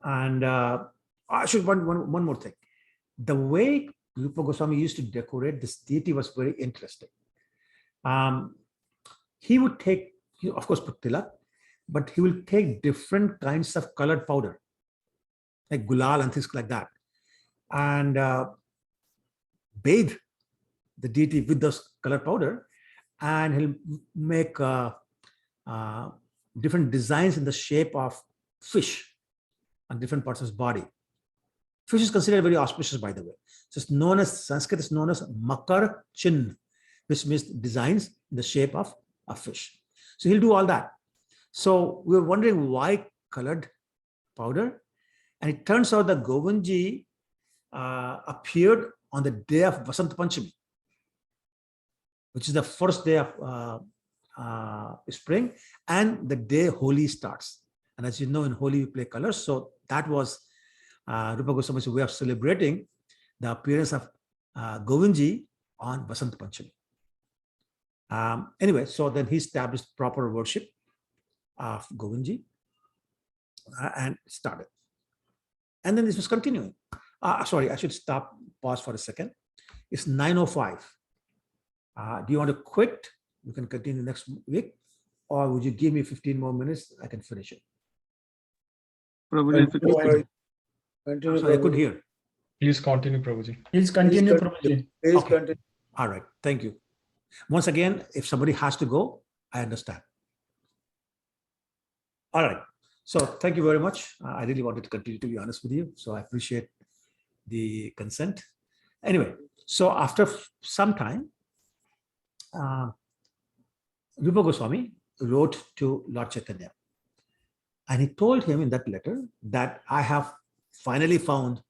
A: And I should want one more thing. The way Rupa Goswami used to decorate this deity was very interesting. He would take, of course, put tilak, but he will take different kinds of colored powder, like gulal and things like that, and bathe the deity with those colored powder, and he'll make different designs in the shape of fish on different parts of his body. Fish is considered very auspicious, by the way. So it's known as, Sanskrit is known as Makar Chin, which means designs in the shape of a fish. So he'll do all that. So we were wondering why colored powder, and it turns out that Govindji appeared on the day of Vasant Panchami, which is the first day of spring and the day Holi starts. And as you know, in Holi we play colors. So that was Rupa Goswami's way of celebrating the appearance of Govindji on Vasant Panchami. Anyway, so then he established proper worship of Govindji and started. And then this was continuing. Sorry, I should pause for a second. It's 9:05. Do you want to quit? We can continue next week, or would you give me 15 more minutes? I can finish it.
O: Prabhuji,
A: I'm sorry, I couldn't hear.
O: Please continue, Prabhuji.
Q: Please continue, Prabhuji.
A: Please continue. All right, thank you. Once again, if somebody has to go, I understand. All right, so thank you very much. I really wanted to continue, to be honest with you, so I appreciate the consent. Anyway, so after some time, Rupa Goswami wrote to Lord Chaitanya, and he told him in that letter that I have finally found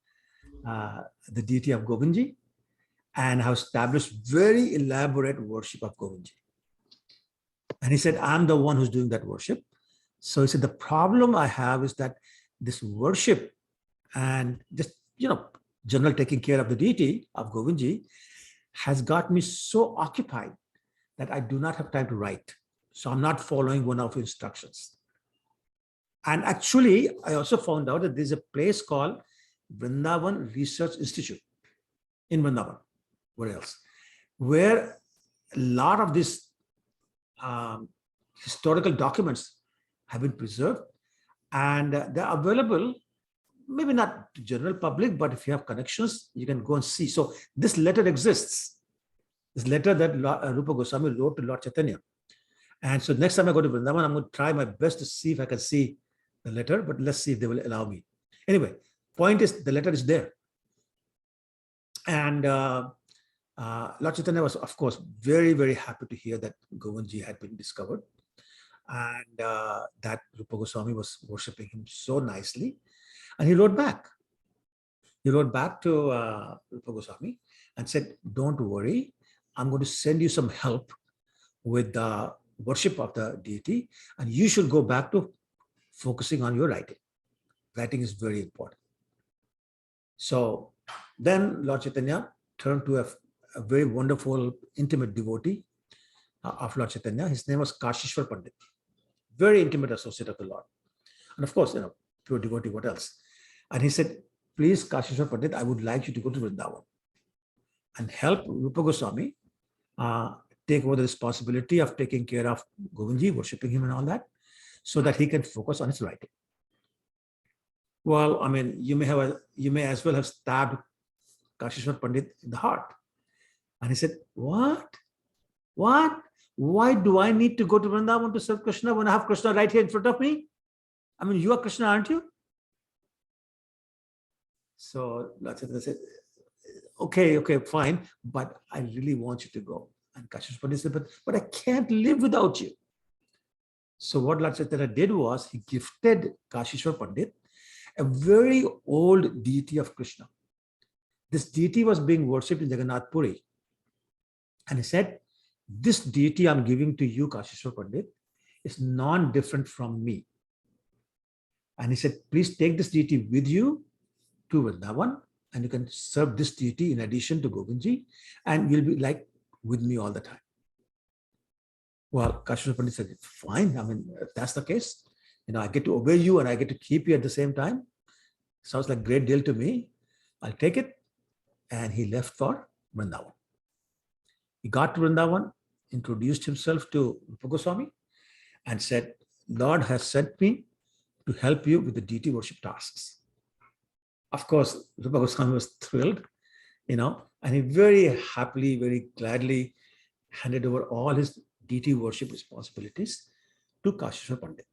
A: the deity of Govindji and have established very elaborate worship of Govindji. And he said, I'm the one who's doing that worship. So he said, the problem I have is that this worship and just, general taking care of the deity of Govindji has got me so occupied that I do not have time to write. So I'm not following one of your instructions. And actually, I also found out that there's a place called Vrindavan Research Institute in Vrindavan, where else, where a lot of these historical documents have been preserved, and they're available, maybe not to general public, but if you have connections, you can go and see. So this letter exists, this letter that Rupa Goswami wrote to Lord Chaitanya. And so next time I go to Vrindavan, I'm going to try my best to see if I can see the letter, but let's see if they will allow me. Anyway, point is, the letter is there. And Lord Chaitanya was, of course, very, very happy to hear that Govindji had been discovered, and that Rupa Goswami was worshipping him so nicely. And he wrote back. He wrote back to Rupa Goswami and said, don't worry, I'm going to send you some help with the worship of the deity, and you should go back to focusing on your writing. Writing is very important. So then Lord Chaitanya turned to a very wonderful, intimate devotee of Lord Chaitanya. His name was Kashishwar Pandit, very intimate associate of the Lord. And of course, pure devotee, what else? And he said, please, Kashishwar Pandit, I would like you to go to Vrindavan and help Rupa Goswami take over the responsibility of taking care of Govindji, worshipping him and all that, so that he can focus on his writing. Well, I mean, you may as well have stabbed Kashishwar Pandit in the heart. And he said, what? What? Why do I need to go to Vrindavan to serve Krishna when I have Krishna right here in front of me? I mean, you are Krishna, aren't you? So Lord Chaitanya said, okay, fine, but I really want you to go. And Kashishwar Pandit said, but I can't live without you. So what Lord Chaitanya did was, he gifted Kashishwar Pandit a very old deity of Krishna. This deity was being worshipped in Jagannath Puri. And he said, this deity I'm giving to you, Kashishwar Pandit, is non-different from me. And he said, please take this deity with you to Vrindavan, and you can serve this deity in addition to Govindji, and you'll be like with me all the time. Well, Kashishwar Pandit said, fine. I mean, if that's the case, I get to obey you and I get to keep you at the same time. Sounds like a great deal to me. I'll take it. And he left for Vrindavan. He got to Vrindavan. introduced himself to Rupa Goswami and said, Lord has sent me to help you with the deity worship tasks. Of course, Rupa Goswami was thrilled, and he very happily, very gladly handed over all his deity worship responsibilities to Kashishwar Pandit.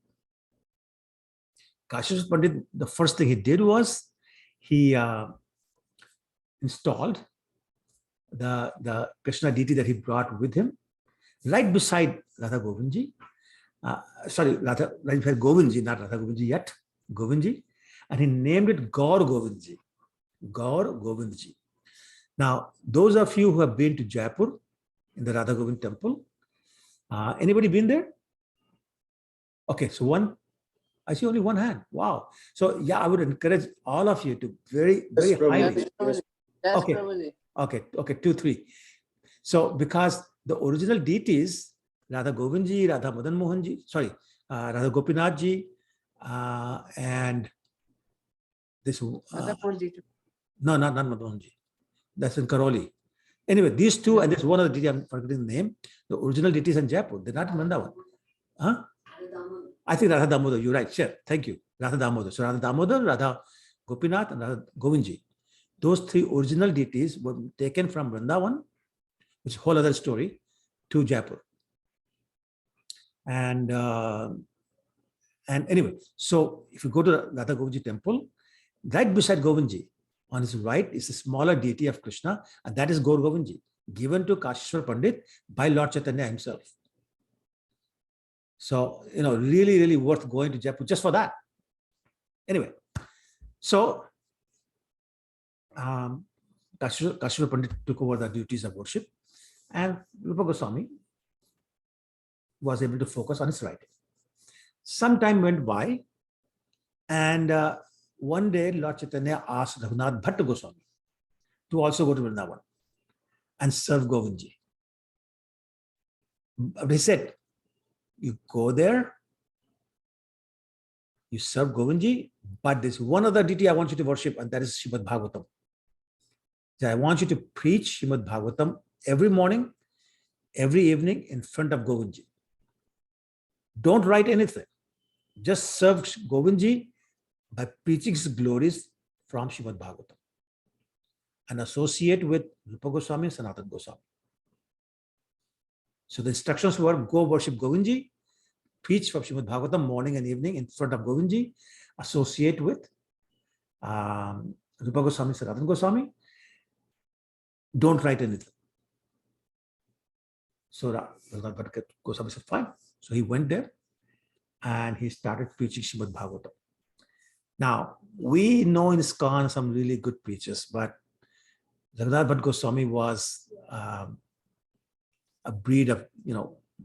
A: Kashishwar Pandit, the first thing he did was he installed the Krishna deity that he brought with him right beside Radha Govindji. Right beside Govindji, not Radha Govindji yet, Govindji. And he named it Gaur Govindji. Gaur Govindji. Now, those of you who have been to Jaipur in the Radha Govind temple, anybody been there? Okay, so I see only one hand. Wow. So yeah, I would encourage all of you to very highly. Okay, 2, 3. So because the original deities, Radha Govindji, Radha Madan Mohanji, Radha Gopinathji, and this no, not Madanji. That's in Karoli. Anyway, these two, and there's one other deity, I'm forgetting the name. The original deities in Jaipur, they're not in Vrindavan. Huh? I think Radha Damodar, you're right. Sure, thank you. Radha Damodar. So Radha Damodar, Radha Gopinath, and Radha Govindji. Those 3 original deities were taken from Vrindavan, which is a whole other story, to Jaipur. And anyway, so if you go to the Radha Govindji temple, right beside Govindji, on his right is a smaller deity of Krishna, and that is Gaur Govindji, given to Kashishwar Pandit by Lord Chaitanya himself. So, really, really worth going to Jaipur just for that. Anyway, so Kashishwar Pandit took over the duties of worship, and Rupa Goswami was able to focus on his writing. Some time went by, and one day Lord Chaitanya asked Raghunath Bhatta Goswami to also go to Vrindavan and serve Govindji. But he said, you go there, you serve Govindji, but there's one other deity I want you to worship, and that is Srimad Bhagavatam. So I want you to preach Srimad Bhagavatam every morning, every evening in front of Govindji. Don't write anything. Just serve Govindji by preaching his glories from Srimad Bhagavatam and associate with Rupa Goswami and Sanatana Goswami. So the instructions were, go worship Govindji, preach from Srimad Bhagavatam morning and evening in front of Govindji, associate with Rupa Goswami, Sanatana Goswami. Don't write anything. So Raghunath Bhatta Goswami said, fine. So he went there and he started preaching Srimad Bhagavatam. Now, we know in ISKCON some really good preachers, but Raghunath Bhatta Goswami was a breed of,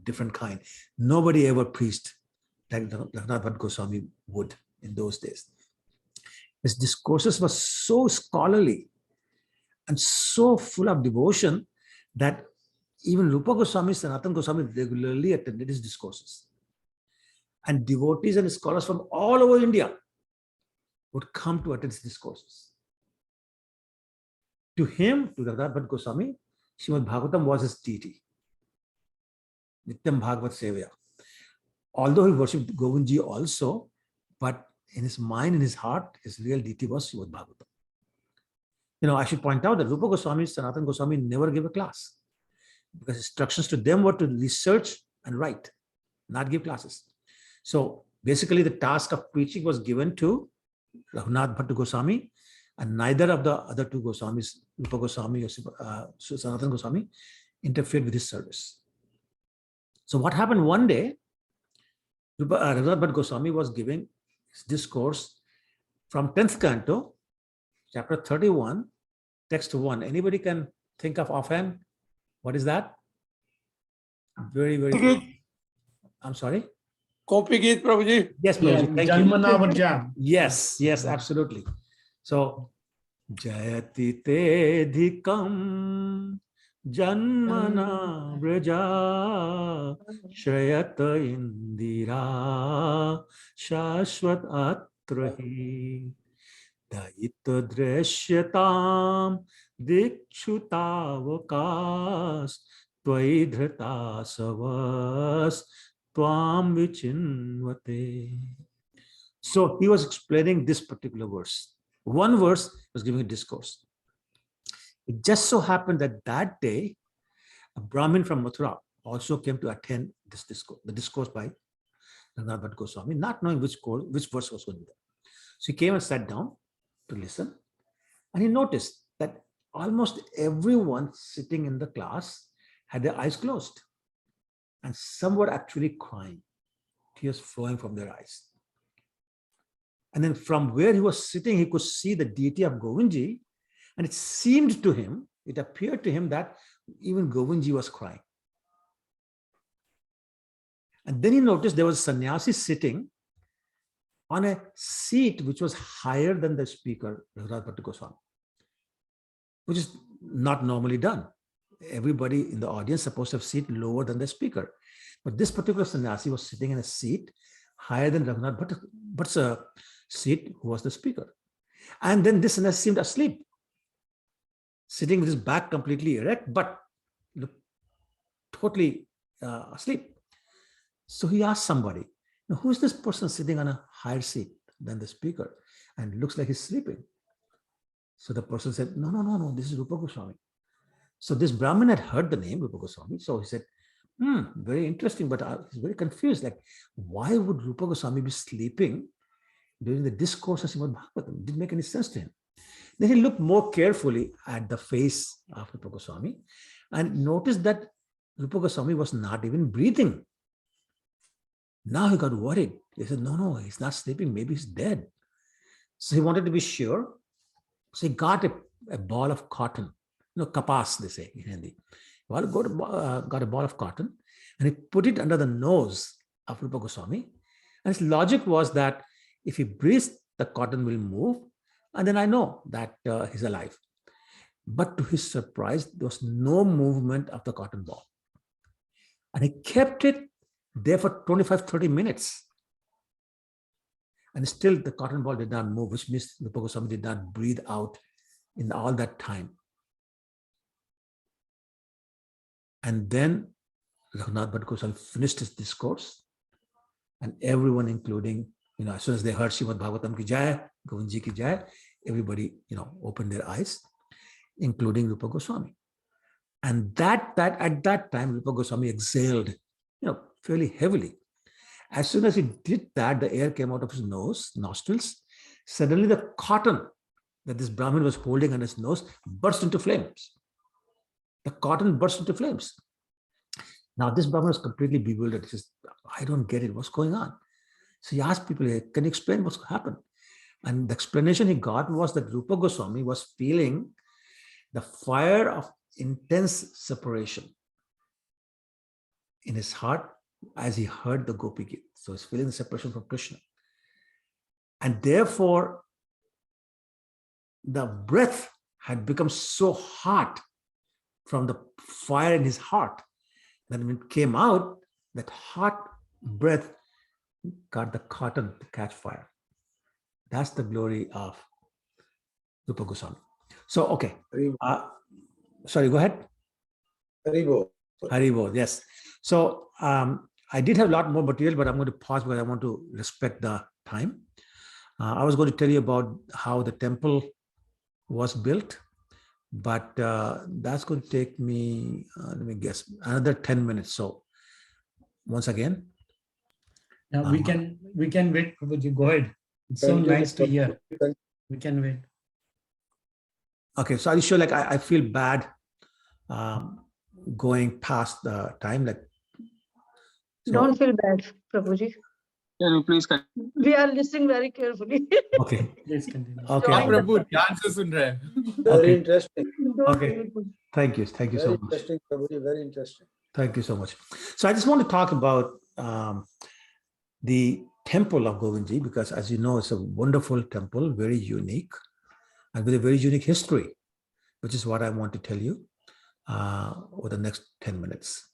A: different kind. Nobody ever preached like Raghunath Bhatta Goswami would in those days. His discourses were so scholarly and so full of devotion that even Rupa Goswami, Sanatana Goswami regularly attended his discourses. And devotees and scholars from all over India would come to attend his discourses. To him, to Raghunath Bhatta Goswami, Srimad Bhagavatam was his deity. Nityam Bhagavat Sevaya. Although he worshipped Govindji also, but in his mind, in his heart, his real deity was Srimad Bhagavatam. I should point out that Rupa Goswami, Sanatana Goswami never gave a class, because instructions to them were to research and write, not give classes. So basically the task of preaching was given to Raghunath Bhatta Goswami, and neither of the other 2 Goswamis, Rupa Goswami or Sanatana Goswami, interfered with his service. So what happened one day, Raghunath Bhatta Goswami was giving his discourse from 10th canto, chapter 31, text 1. Anybody can think of offhand? What is that? Very, very good. I'm sorry?
P: Copy Geet, Prabhuji.
A: Yes, Prabhuji. Thank
P: Janmanavarjam.
A: you. Yes, absolutely. So, Jayati Tedhikam Janmana Vraja Shrayata Indira Shashvat Atrahi Daita Dreshyatam Dikshutavakas Tvai dhrita savas tvam vichinvate. So he was explaining this particular verse. One verse was giving a discourse. It just so happened that that day, a Brahmin from Mathura also came to attend this discourse, the discourse by Rupa Goswami, not knowing which verse was going to be there. So he came and sat down to listen, and he noticed that almost everyone sitting in the class had their eyes closed, and some were actually crying, tears flowing from their eyes. And then from where he was sitting, he could see the deity of Govindji, and it seemed to him, it appeared to him that even Govindji was crying. And then he noticed there was a sannyasi sitting on a seat which was higher than the speaker, Rupa Goswami, which is not normally done. Everybody in the audience is supposed to have a seat lower than the speaker. But this particular sannyasi was sitting in a seat higher than Raghunath Bhatt's seat, who was the speaker. And then this sannyasi seemed asleep, sitting with his back completely erect, but totally asleep. So he asked somebody, now, who is this person sitting on a higher seat than the speaker and looks like he's sleeping? So the person said, no, this is Rupa Goswami. So this Brahmin had heard the name Rupa Goswami. So he said, very interesting, but I was very confused. Like, why would Rupa Goswami be sleeping during the discourse of Srimad Bhagavatam? It didn't make any sense to him. Then he looked more carefully at the face of Rupa Goswami and noticed that Rupa Goswami was not even breathing. Now he got worried. He said, no, he's not sleeping. Maybe he's dead. So he wanted to be sure. So he got a ball of cotton, kapas, they say in Hindi. Well, got a ball of cotton and he put it under the nose of Rupa Goswami. And his logic was that if he breathes, the cotton will move. And then I know that he's alive. But to his surprise, there was no movement of the cotton ball. And he kept it there for 25-30 minutes. And still the cotton ball did not move, which means Rupa Goswami did not breathe out in all that time. And then Raghunath Bhatt Goswami finished his discourse, and everyone, including, as soon as they heard Srimad Bhagavatam ki jai, Govindji ki jai, everybody, opened their eyes, including Rupa Goswami. And at that time, Rupa Goswami exhaled, fairly heavily. As soon as he did that, the air came out of his nostrils. Suddenly the cotton that this Brahmin was holding on his nose burst into flames. The cotton burst into flames. Now this Brahmin was completely bewildered. He says, I don't get it. What's going on? So he asked people, can you explain what's happened? And the explanation he got was that Rupa Goswami was feeling the fire of intense separation in his heart as he heard the Gopi Gita. So he's feeling the separation from Krishna. And therefore, the breath had become so hot from the fire in his heart that when it came out, that hot breath got the cotton to catch fire. That's the glory of Rupa Goswami. So, okay. Sorry, go ahead.
P: Haribo.
A: Haribo, yes. So I did have a lot more material, but I'm going to pause because I want to respect the time. I was going to tell you about how the temple was built, but that's going to take me, let me guess, another 10 minutes. So once again.
Q: Now we can wait, Prabhuji, go ahead. It's so nice to hear. We can wait.
A: Okay, so are you sure, like I feel bad going past the time, like. So,
C: don't feel bad, Prabhuji.
L: Can you please continue?
C: We are listening very carefully.
A: Okay.
Q: Please continue.
A: Okay.
J: Prabhu, dhyan se sun rahe hain.
P: Very interesting.
A: Okay. Thank you so much.
P: Interesting, Prabhuji, very interesting.
A: Thank you so much. So I just want to talk about the Temple of Govindji, because as you know, it's a wonderful temple, very unique, and with a very unique history, which is what I want to tell you over the next 10 minutes.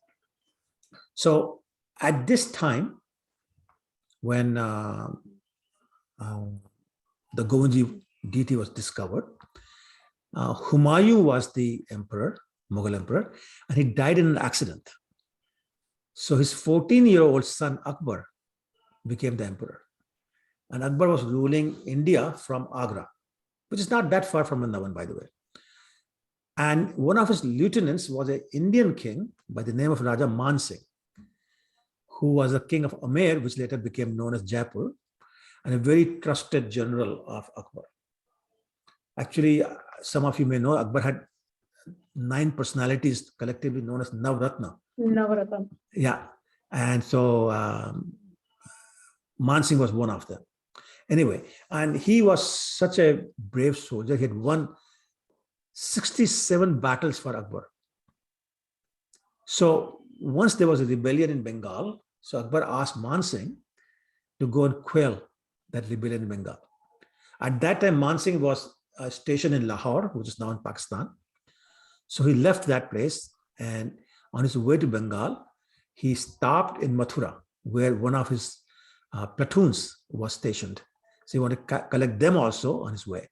A: So at this time, when the Govindji deity was discovered, Humayun was the emperor, Mughal emperor, and he died in an accident. So his 14-year-old son Akbar became the emperor. And Akbar was ruling India from Agra, which is not that far from Vrindavan, by the way. And one of his lieutenants was an Indian king by the name of Raja Man Singh, who was a king of Amer, which later became known as Jaipur, and a very trusted general of Akbar. Actually, some of you may know Akbar had 9 personalities collectively known as Navratna.
C: Navaratna.
A: Yeah. And so Man Singh was one of them. Anyway, and he was such a brave soldier. He had won 67 battles for Akbar. So once there was a rebellion in Bengal, so Akbar asked Man Singh to go and quell that rebellion in Bengal. At that time, Man Singh was stationed in Lahore, which is now in Pakistan. So he left that place, and on his way to Bengal, he stopped in Mathura, where one of his platoons was stationed. So he wanted to collect them also on his way.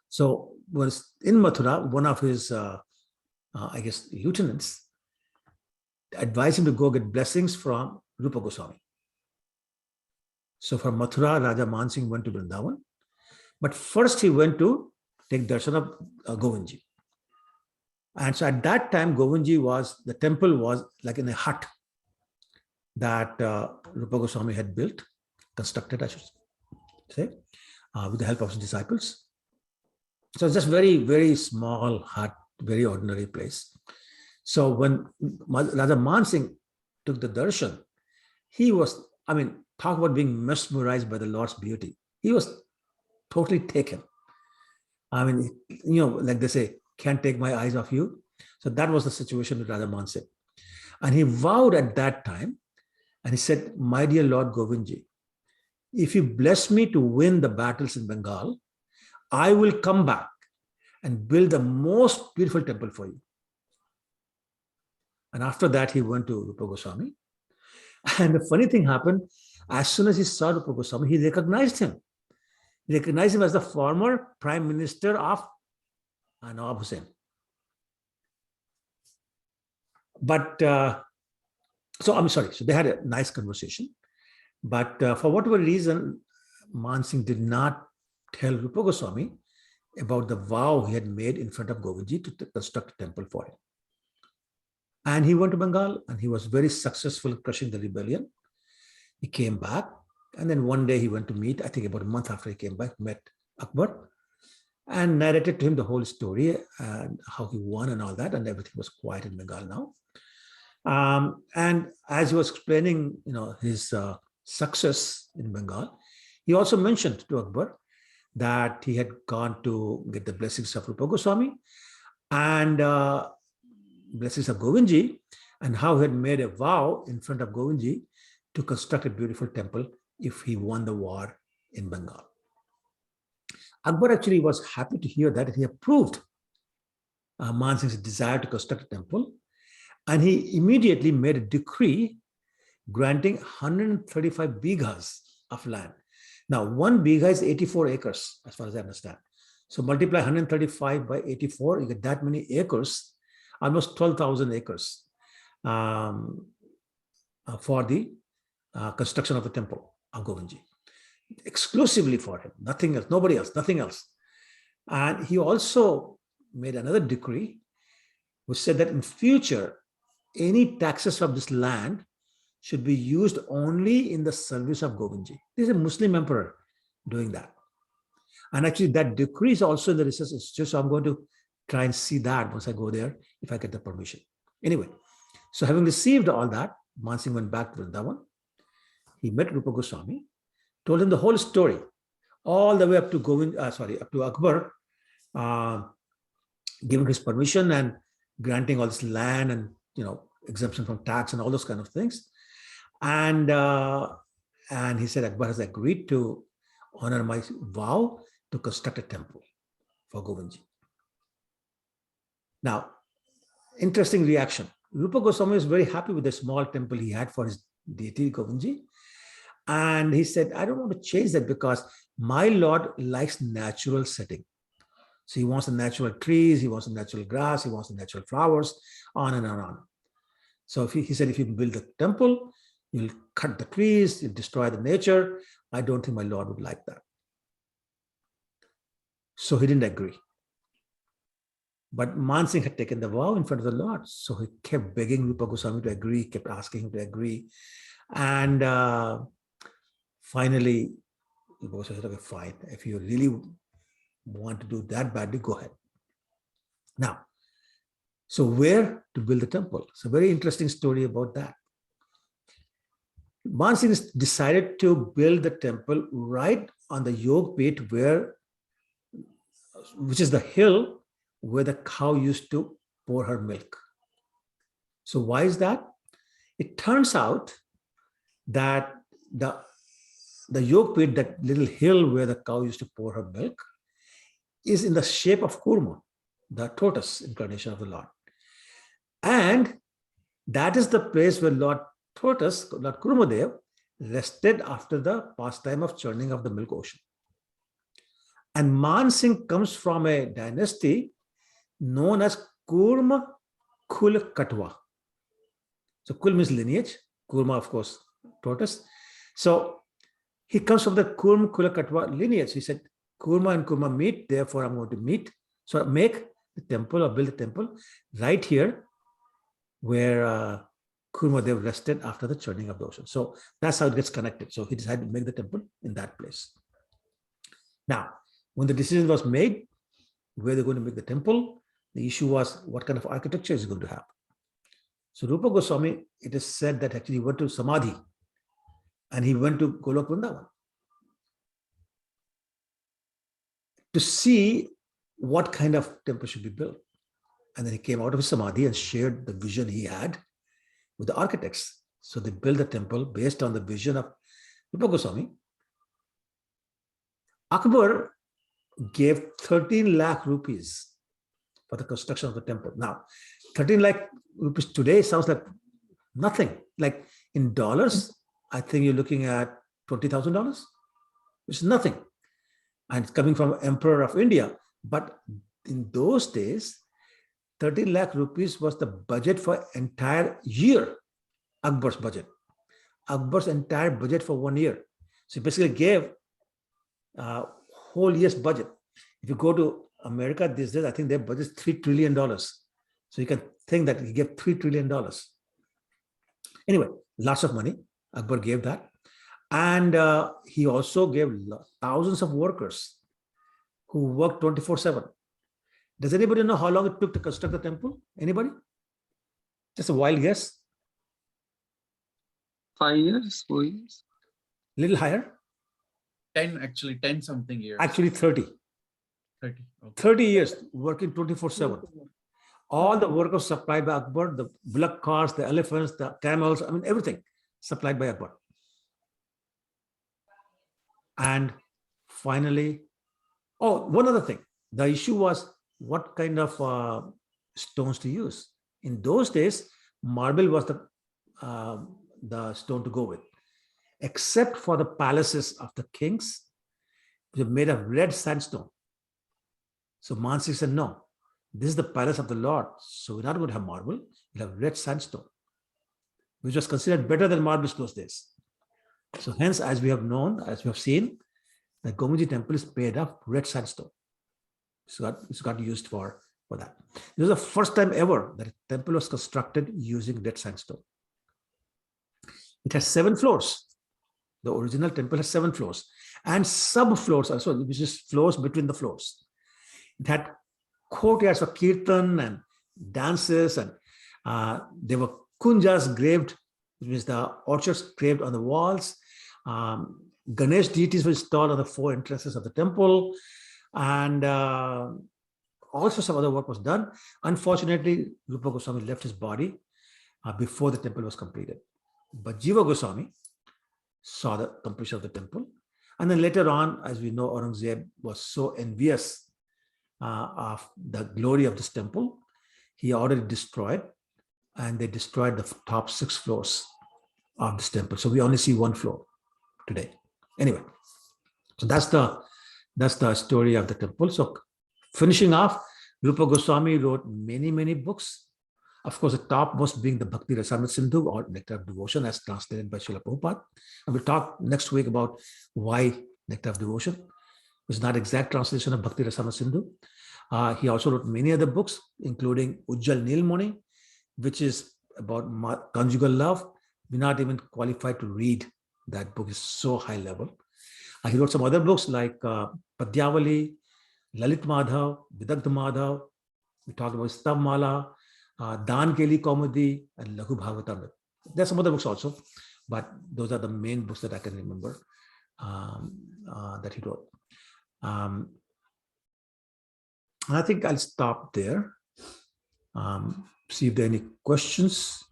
A: So was in Mathura, one of his, I guess, lieutenants advised him to go get blessings from Rupa Goswami. So from Mathura, Raja Man Singh went to Vrindavan. But first he went to take darshan of Govindji. And so at that time, Govindji was, the temple was like in a hut that Rupa Goswami had built, constructed, I should say, with the help of his disciples. So it's just very, very small hut, very ordinary place. So when Raja Man Singh took the darshan, he was, I mean, talk about being mesmerized by the Lord's beauty. He was totally taken. I mean, you know, like they say, can't take my eyes off you. So that was the situation with Raja Man Singh. And he vowed at that time, and he said, my dear Lord Govindji, if you bless me to win the battles in Bengal, I will come back and build the most beautiful temple for you. And after that, he went to Rupa Goswami. And the funny thing happened, as soon as he saw Rupa Goswami, he recognized him. He recognized him as the former prime minister of Nawab Hussain. But, so I'm sorry, so they had a nice conversation. But for whatever reason, Man Singh did not tell Rupa Goswami about the vow he had made in front of Govindji to construct a temple for him. And he went to Bengal, and he was very successful in crushing the rebellion. He came back, and then one day he went to meet, I think about a month after he came back, met Akbar and narrated to him the whole story and how he won and all that, and everything was quiet in Bengal now. And as he was explaining, you know, his success in Bengal, he also mentioned to Akbar that he had gone to get the blessings of Rupa Goswami and blessings of Govindji, and how he had made a vow in front of Govindji to construct a beautiful temple if he won the war in Bengal. Akbar actually was happy to hear that, and he approved Man Singh's desire to construct a temple, and he immediately made a decree granting 135 bighas of land. Now, 1 bigha is 84 acres, as far as I understand. So multiply 135 by 84, you get that many acres, almost 12,000 acres for the construction of the temple of Govindji. Exclusively for him, nothing else, nobody else, nothing else. And he also made another decree which said that in future, any taxes from this land should be used only in the service of Govindji. This is a Muslim emperor doing that. And actually that decree is also in the research institute, so I'm going to try and see that once I go there, if I get the permission. Anyway, so having received all that, Man Singh went back to Vrindavan. He met Rupa Goswami, told him the whole story, all the way up to up to Akbar, giving his permission and granting all this land and, you know, exemption from tax and all those kind of things. And he said Akbar has agreed to honor my vow to construct a temple for Govindji. Now, interesting reaction. Rupa Goswami was very happy with the small temple he had for his deity Govindji. And he said, I don't want to change that because my Lord likes natural setting. So he wants the natural trees, he wants the natural grass, he wants the natural flowers, on and on and on. So if he said, if you build the temple, you'll cut the trees, you'll destroy the nature. I don't think my Lord would like that. So he didn't agree. But Man Singh had taken the vow in front of the Lord. So he kept begging Rupa Goswami to agree, kept asking him to agree. And finally, Rupa Goswami said, okay, fine. If you really want to do that badly, go ahead. Now, so where to build the temple? It's a very interesting story about that. Man Singh decided to build the temple right on the Yog Pit, which is the hill where the cow used to pour her milk. So why is that? It turns out that the Yog Pit, that little hill where the cow used to pour her milk, is in the shape of Kurma, the tortoise incarnation of the Lord. And that is the place where Lord Tortoise, Lord Kurmadev, rested after the pastime of churning of the milk ocean. And Man Singh comes from a dynasty known as Kurma Khul Katwa. So Kul means lineage, Kurma, of course, tortoise. So he comes from the Kurma Khul Katwa lineage. He said, Kurma and Kurma meet, therefore I'm going to meet. So make the temple or build the temple right here where Kurmadev rested after the churning of the ocean. So that's how it gets connected. So he decided to make the temple in that place. Now, when the decision was made, where they're going to make the temple, the issue was what kind of architecture is it going to have. So Rupa Goswami, it is said that actually he went to Samadhi and he went to Golok Vrindavan to see what kind of temple should be built. And then he came out of his Samadhi and shared the vision he had with the architects. So they built the temple based on the vision of Rupa Goswami. Akbar gave 13 lakh rupees for the construction of the temple. Now, 13 lakh rupees today sounds like nothing. Like in dollars, I think you're looking at $20,000, which is nothing. And it's coming from Emperor of India. But in those days, 13 lakh rupees was the budget for entire year, Akbar's budget. Akbar's entire budget for 1 year. So he basically gave a whole year's budget. If you go to America these days, I think their budget is $3 trillion. So you can think that he gave $3 trillion. Anyway, lots of money. Akbar gave that. And he also gave thousands of workers who worked 24/7. Does anybody know how long it took to construct the temple? Anybody? Just a wild guess.
L: 5 years, 4 years.
A: Little higher?
J: 10 something years.
A: Actually 30.
J: 30. Okay.
A: 30 years working 24/7. All the workers supplied by Akbar, the bullock cars, the elephants, the camels, I mean, everything supplied by Akbar. And finally, one other thing. The issue was what kind of stones to use. In those days, marble was the stone to go with, except for the palaces of the kings, which were made of red sandstone. So Man Singh said, no, this is the palace of the Lord. So we're not going to have marble, we'll have red sandstone, which was considered better than marble in those days. So hence, as we have known, as we have seen, the Govindji temple is made of red sandstone. It's got used for that. This was the first time ever that a temple was constructed using red sandstone. It has 7 floors. The original temple has 7 floors and sub-floors also, which is floors between the floors. It had courtyards for kirtan and dances, and there were kunjas graved, which means the orchards graved on the walls. Ganesh deities were installed on the 4 entrances of the temple, and all sorts of other work was done. Unfortunately, Rupa Goswami left his body before the temple was completed. But Jiva Goswami saw the completion of the temple. And then later on, as we know, Aurangzeb was so envious of the glory of this temple, he ordered it destroyed, and they destroyed the top 6 floors of this temple. So we only see 1 floor today. Anyway, so that's the story of the temple. So Finishing off, Rupa Goswami wrote many books. Of course, the topmost being the Bhakti Rasamrita Sindhu or Nectar of Devotion as translated by Srila Prabhupada. And we'll talk next week about why Nectar of Devotion, which is not exact translation of Bhakti Rasamrita Sindhu. He also wrote many other books, including Ujjal Nilmoni, which is about conjugal love. We're not even qualified to read that book. Is so high level. He wrote some other books like Padyavali, Lalit Madhav, Vidagdha Madhav. We talked about Stavmala, Dan Keli Kaumudi, and Laghu Bhagavatamrit. There's some other books also, but those are the main books that I can remember that he wrote. And I think I'll stop there. See if there are any questions.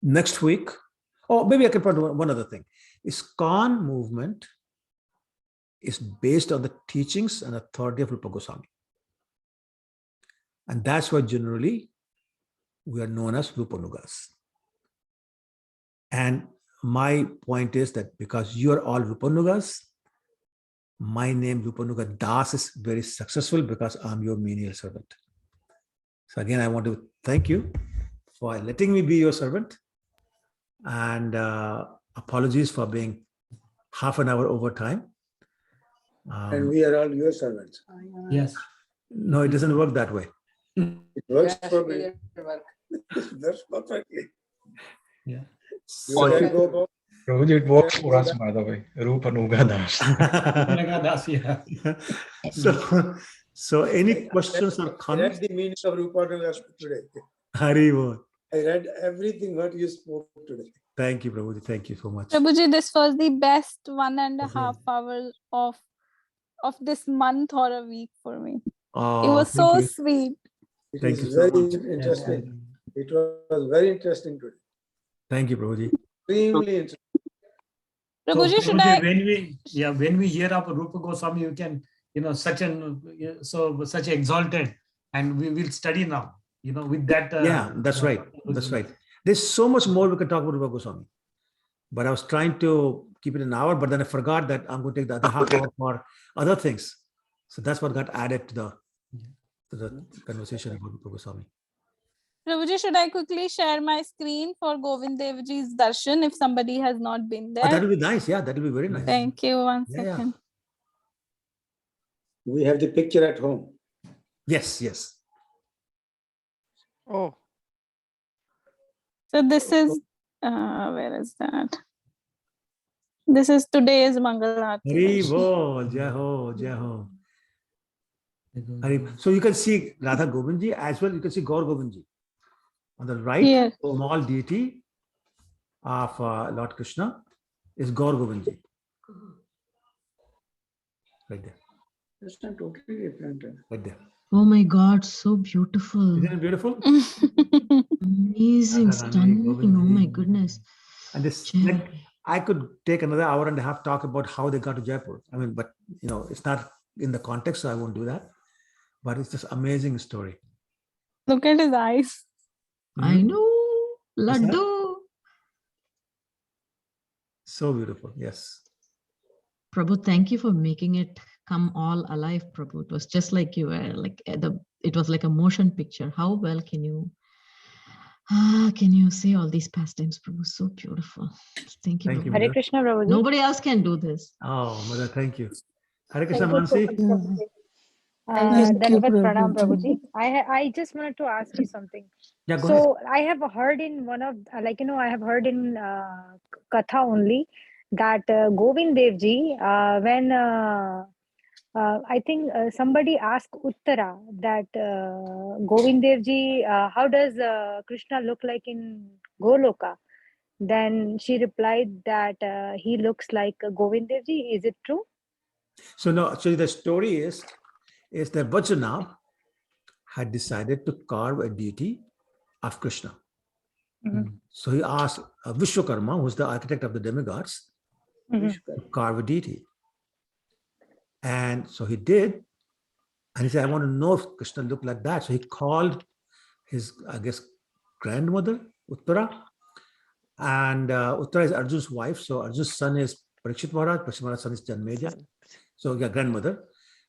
A: Next week, maybe I can put one other thing. ISKCON movement is based on the teachings and authority of Rupa Goswami. And that's why generally we are known as Rupanugas. And my point is that because you are all Rupanugas, my name Rupanuga Das is very successful because I'm your menial servant. So again, I want to thank you for letting me be your servant, and apologies for being half an hour over time.
P: And we are all your servants.
Q: Yes.
A: No, it doesn't work that way.
P: It works for me. That's perfectly.
Q: Yeah.
P: You can go.
O: Prabhuji, it works for us, by the way. Rupa Nuga Das.
A: So any questions or comments?
P: I read the meaning of Rupa Nuga today.
A: Haribol.
P: I read everything what you spoke today.
A: Thank you, Prabhuji. Thank you so much.
N: Prabhuji, this was the best 1.5 hours of this month or a week for me.
A: Oh,
N: it was so sweet.
A: Thank you
P: very
A: so much.
P: interesting. It was very interesting today.
A: Thank you, Prabhuji.
P: Extremely interesting.
N: Prabhuji, should
Q: Prabhuji, when we hear of Rupa Goswami, you can, such exalted, and we will study now, with that.
A: Yeah, that's right. That's right. There's so much more we can talk about Rupa Goswami. But I was trying to keep it an hour, but then I forgot that I'm going to take the other half hour for other things. So that's what got added to the conversation about Rupa Goswami.
N: Prabhuji, should I quickly share my screen for Govind Devji's darshan if somebody has not been there?
A: That will be nice. Yeah, that will be very nice.
N: Thank you. One second.
P: We have the picture at home.
A: Yes, yes.
N: Oh. So this is, where is that? This is today's Mangal Aarti.
A: Hari Bol, Jai Ho, Jai Ho. So you can see Radha Govindji as well. You can see Gaur Govindji. On the right,
N: Here.
A: small deity of Lord Krishna is Gaur Govindji. Right there.
P: That's not totally different.
A: Right there.
I: Oh my God, so beautiful.
A: Isn't it beautiful?
I: Amazing, stunning. Oh my goodness.
A: And this, I could take another hour and a half talk about how they got to Jaipur. I mean, but it's not in the context, so I won't do that. But it's just amazing story.
N: Look at his eyes.
I: I know. Laddu.
A: So beautiful. Yes.
I: Prabhu, thank you for making it come all alive, Prabhu. It was just like you were, it was like a motion picture. How well can you say all these pastimes, Prabhu? So beautiful. Thank you.
A: Thank you,
B: Hare
A: Mother.
B: Krishna, Prabhuji.
I: Nobody else can do this.
A: Oh, Mother, thank you. Hare Krishna,
B: Thank you so
A: Mansi.
B: much, Prabhuji.
G: Thank you,
B: Dandavat Pranam,
G: Prabhuji.
B: Prabhuji. I just wanted to ask you something.
A: Yeah, go ahead.
B: So I have heard in one of, I have heard in Katha only that Govind Devji, when I think somebody asked Uttara that Govind Devji, how does Krishna look like in Goloka? Then she replied that he looks like Govind Devji. Is it true?
A: So no, actually the story is that Vajranath had decided to carve a deity of Krishna.
B: Mm-hmm.
A: So he asked Vishwakarma, who's the architect of the demigods,
B: Mm-hmm.
A: to carve a deity. And so he did. And he said, I want to know if Krishna looked like that. So he called his, I guess, grandmother, Uttara. And Uttara is Arjun's wife. So Arjun's son is Parikshit Maharaj's son is Janmeja, so your grandmother,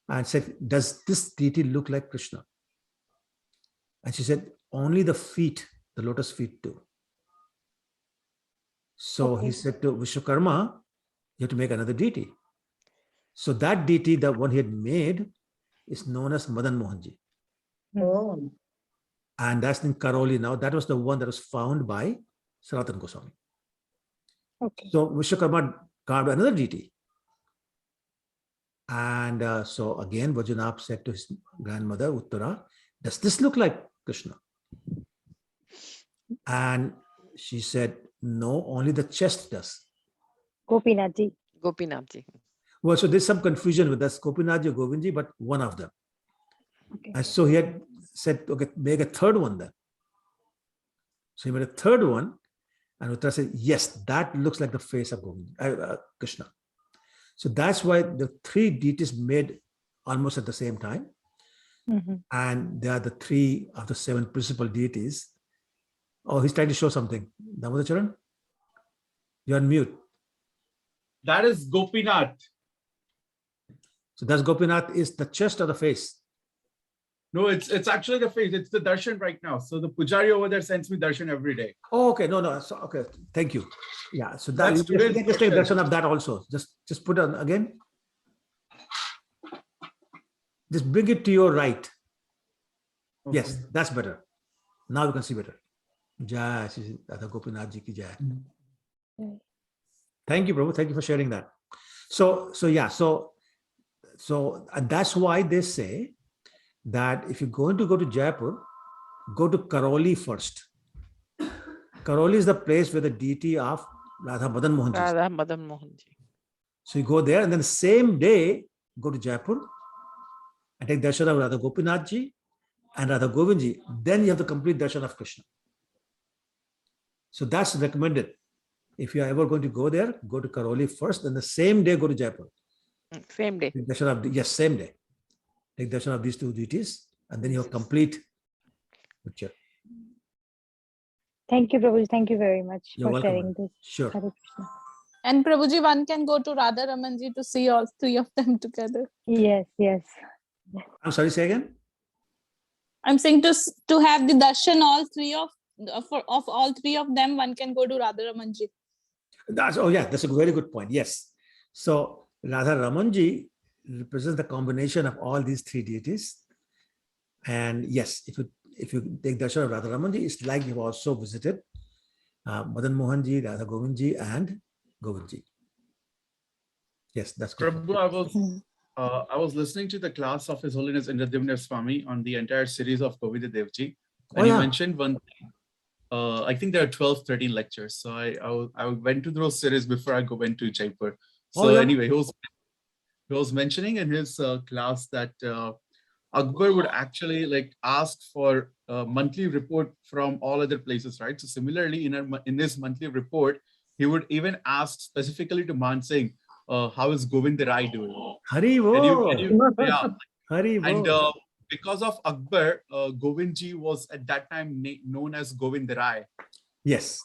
A: and said, does this deity look like Krishna? And she said, only the feet, the lotus feet do. So he said to Vishwakarma, you have to make another deity. So that deity, the one he had made, is known as Madan Mohanji.
C: Oh.
A: And that's in Karoli now. That was the one that was found by Sanatana Goswami.
B: Okay.
A: So Vishwakarma carved another deity. And so again, Vajanab said to his grandmother, Uttara, does this look like Krishna? And she said, no, only the chest does.
B: Gopinathji.
R: Gopinathji.
A: Well, so there's some confusion with this, Gopinathji or Govindji, but one of them.
B: Okay.
A: And so he had said, okay, make a third one then. So he made a third one, and Uttara said, yes, that looks like the face of Krishna. So that's why the three deities made almost at the same time. And they are the three of the 7 principal deities. Oh, he's trying to show something. Damodar Charan, you're on mute.
J: That is Gopinath.
A: So that's Gopinath is the chest or the face?
J: No, it's actually the face. It's the darshan right now. So the pujari over there sends me darshan every day.
A: Oh, okay. No. So, okay. Thank you. Yeah. So that's just take darshan of that also. Just put on again. Just bring it to your right. Okay. Yes, that's better. Now you can see better. Jai Shri Radha Gopinath Ji ki jai. Thank you, Prabhu. Thank you for sharing that. So and that's why they say that if you're going to go to Jaipur, go to Karoli first. Karoli is the place where the deity of Radha Madan Mohanji.
R: Radha Madan Mohanji.
A: So you go there, and then the same day go to Jaipur and take darshan of Radha Gopinath Ji and Radha Govindji. Then you have the complete darshan of Krishna. So that's recommended. If you are ever going to go there, go to Karoli first, then the same day go to Jaipur.
R: Same day.
A: Take darshan of, yes, same day. Take darshan of these 2 deities, and then you have complete picture.
B: Thank you, Prabhuji. Thank you very much
A: You're
B: for
A: welcome,
B: sharing this.
A: Sure.
B: Hare Krishna.
N: And Prabhuji, one can go to Radha Ramanji to see all 3 of them together.
B: Yes.
A: I'm sorry, say again?
N: I'm saying to have the darshan all 3 of all 3 of them, one can go to Radha Ramanji.
A: That's a very good point. Yes. So Radha Ramanji represents the combination of all these 3 deities. And yes, if you take darshan of Radha Ramanji, it's like you've also visited Madan Mohanji, Radha Govindji, and Govindji. Yes, that's good.
J: Prabhu, I was listening to the class of His Holiness Indradivya Swami on the entire series of Govinda Devji. And he mentioned one thing. I think there are 12, 13 lectures. So I went to those series before I went to Jaipur. So anyway, he was mentioning in his class that Akbar would actually ask for a monthly report from all other places, right? So similarly, in his monthly report, he would even ask specifically to Man Singh, how is Govinda Rai doing?
A: Hari
J: Yeah.
A: Hari
J: And because of Akbar, Govindji was at that time known as Govinda Rai.
A: Yes.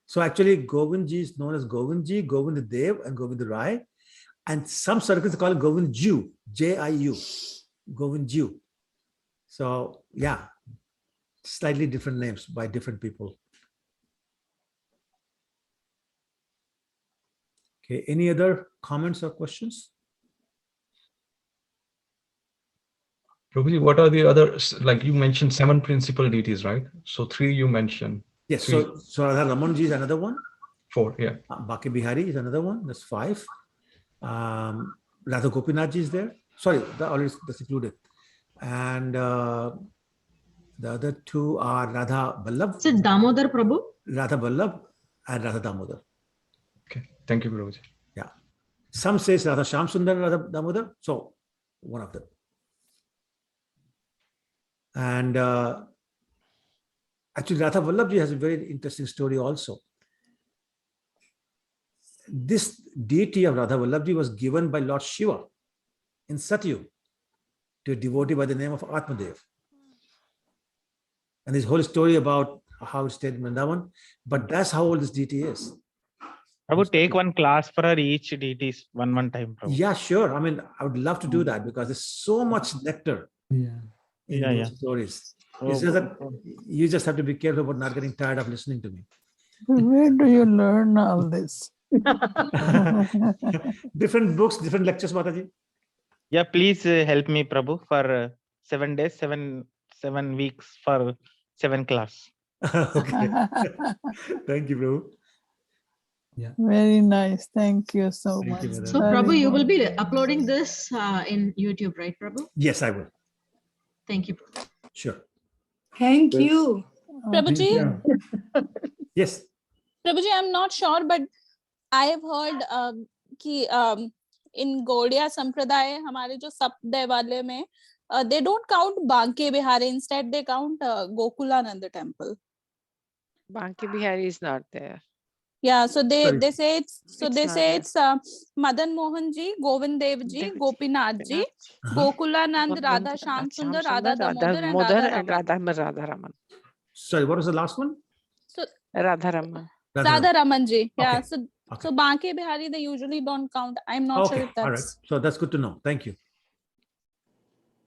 A: So actually, Govindji is known as Govindji, Govinda Dev, and Govinda Rai. And some circles call it Govindju, J-I-U, Govindju. So yeah, slightly different names by different people. Okay, any other comments or questions?
O: Prabhuji, what are the other, like you mentioned 7 principal deities, right? So 3 you mentioned.
A: Yes,
O: 3.
A: so Radha Ramanji is another one.
O: 4, yeah.
A: Baki Bihari is another one, that's 5. Radha Gopinath Ji is there. Sorry, that's included. And the other 2 are Radha Vallabh.
I: Is it Damodar Prabhu?
A: Radha Vallabh and Radha Damodar.
O: Okay, thank you, Prabhuji.
A: Yeah. Some says Radha Shyam Sundar, Radha Damodar. So one of them. And actually, Radha Vallabh Ji has a very interesting story also. This deity of Radha Vallabh Ji was given by Lord Shiva in Satyug to a devotee by the name of Atmadev. And this whole story about how it stayed in Vrindavan, but that's how old this deity is.
M: Prabhu, take one class for each deities one time, Prabhu.
A: Yeah, sure. I mean, I would love to do that because there's so much nectar in those stories. It's just that you just have to be careful about not getting tired of listening to me.
G: Where do you learn all this?
A: Different books, different lectures, Mataji.
M: Yeah, please help me, Prabhu, for 7 days, 7 weeks for 7 class.
A: Okay. Thank you, Prabhu.
G: Yeah. Very nice. Thank you so much.
A: You,
I: So Prabhu, you will be uploading this in YouTube, right, Prabhu?
A: Yes, I will.
I: Thank you, Prabhu.
A: Sure.
K: Thank you.
N: Prabhuji?
A: Yes.
N: Prabhuji, I'm not sure, but I have heard कि in Gaudiya Sampradaya, हमारे जो सप्तय वाले में, they don't count Banke Bihari. Instead, they count Gokulananda temple.
R: Banke Bihari is not there.
N: Yeah, so they say
R: It's
N: Madan Mohan ji, Govind Dev ji, Gopinath ji, Gokulanand, Radha Shyam Sundar, Radha Damodar, and
R: Radha Raman.
A: Sorry, what was the last one?
N: So
R: Radha Raman.
N: Radha Raman ji. Yeah,
A: Okay.
N: so Banke Bihari they usually don't count. I'm not sure if that's
A: all right. So that's good to know. Thank you.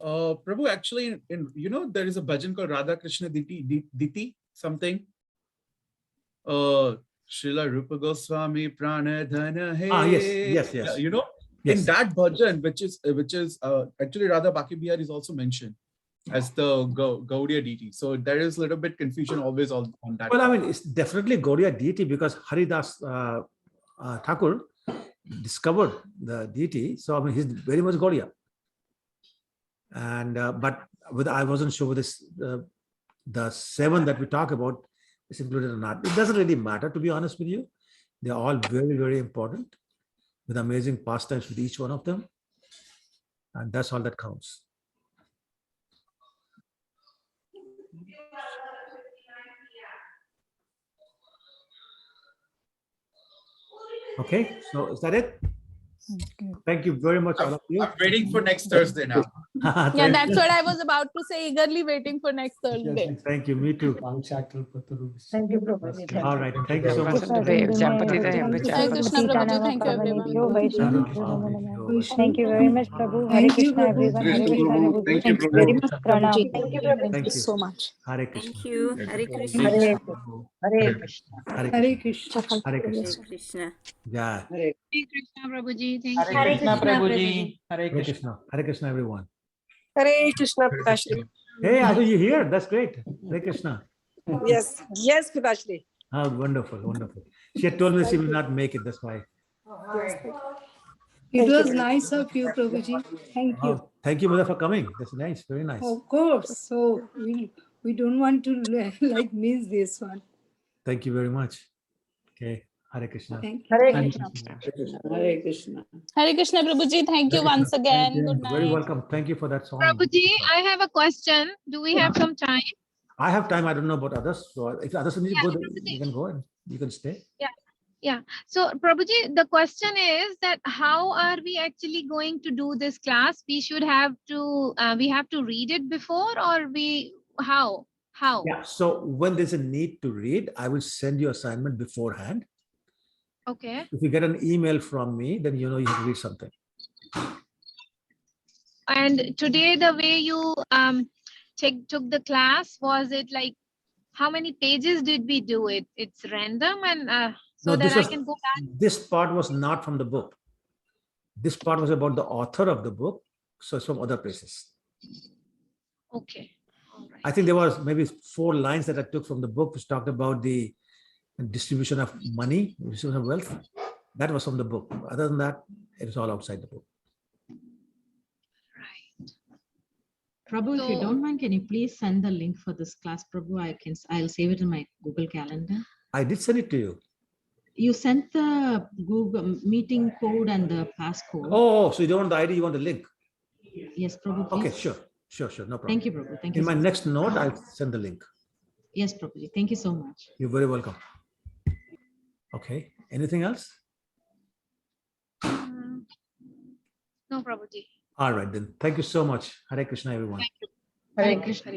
J: Prabhu, actually, there is a bhajan called Radha Krishna Diti something. Srila Rupa Goswami Prana Dhana Hey.
A: Yes.
J: Yes.
A: Yes.
J: In that bhajan, which is actually Radha Baki Bihar is also mentioned as the Gaudiya deity. So there is a little bit confusion always on that.
A: Well, I mean, it's definitely Gaudiya deity because Haridas Thakur discovered the deity. So I mean, he's very much Gaudiya. And but I wasn't sure whether the 7 that we talk about is included or not. It doesn't really matter, to be honest with you. They're all very, very important with amazing pastimes with each one of them. And that's all that counts. Okay, so is that it? Thank you very much, all of you.
J: I'm waiting for next Thursday now.
N: Yeah, that's what I was about to say, egarly waiting for next Thursday.
A: Thank you, me too.
K: Thank you, Prabhuji.
A: All right, thank you so much.
N: Hare Krishna, Prabhuji. Thank you, everyone.
B: Thank you very much, Prabhu. Hare Krishna, everyone. Hare Krishna, Prabhu.
J: Thank you,
B: Very
J: Prabhu.
B: much pranam.
N: Thank you so much.
A: Hare Krishna.
D: Thank you. Hare Krishna.
C: Hare Krishna.
A: Hare Krishna. Hare
D: Hare
A: Krishna.
D: Krishna.
A: Yeah.
C: Hare
I: Krishna, Prabhuji. Thank
M: Hare Krishna, Prabhuji. Hare
A: Hare
M: Krishna.
A: Krishna. Hare Krishna, everyone.
P: Hare Krishna, Pitashri.
A: Hey, are you here? That's great. Hare Krishna.
P: Yes, Pitashri.
A: Oh, wonderful, wonderful. She had told me she will not make it. That's why.
K: It was nice of you, Prabhuji. Thank you.
A: Oh, thank you, Mother, for coming. That's nice. Very nice.
K: Of course. So we don't want to like miss this one.
A: Thank you very much. Okay. Hare Krishna.
K: Thank you.
C: Hare
K: Krishna.
C: Hare Krishna.
N: Hare Krishna, Prabhuji. Thank you once again. Good
A: Very
N: night.
A: welcome. Thank you for that song.
S: Prabhuji, I have a question. Do we have some time?
A: I have time. I don't know about others. So if others need to go, you can go and you can stay.
S: Yeah. So Prabhuji, the question is that how are we actually going to do this class? We have to read it before, or how?
A: Yeah. So when there's a need to read, I will send you assignment beforehand.
S: Okay.
A: If you get an email from me, then you know you have to read something.
S: And today, the way you took the class, was it like how many pages did we do it? It's random, and so that I can go back.
A: This part was not from the book. This part was about the author of the book. So it's from other places.
S: Okay. All right.
A: I think there was maybe 4 lines that I took from the book, which talked about the distribution of money, distribution of wealth. That was from the book. Other than that, it was all outside the book.
I: Prabhu, if you don't mind, can you please send the link for this class, Prabhu? I'll save it in my Google Calendar.
A: I did send it to you.
I: You sent the Google meeting code and the passcode.
A: Oh, so you don't want the ID, you want the link?
I: Yes, Prabhu. Please.
A: Okay, sure, no problem.
I: Thank you, Prabhu. Thank you.
A: In my next note, I'll send the link.
I: Yes, Prabhuji. Thank you so much.
A: You're very welcome. Okay, anything else?
S: No, Prabhuji.
A: All right, then. Thank you so much. Hare Krishna, everyone.
S: Thank you. Hare Krishna.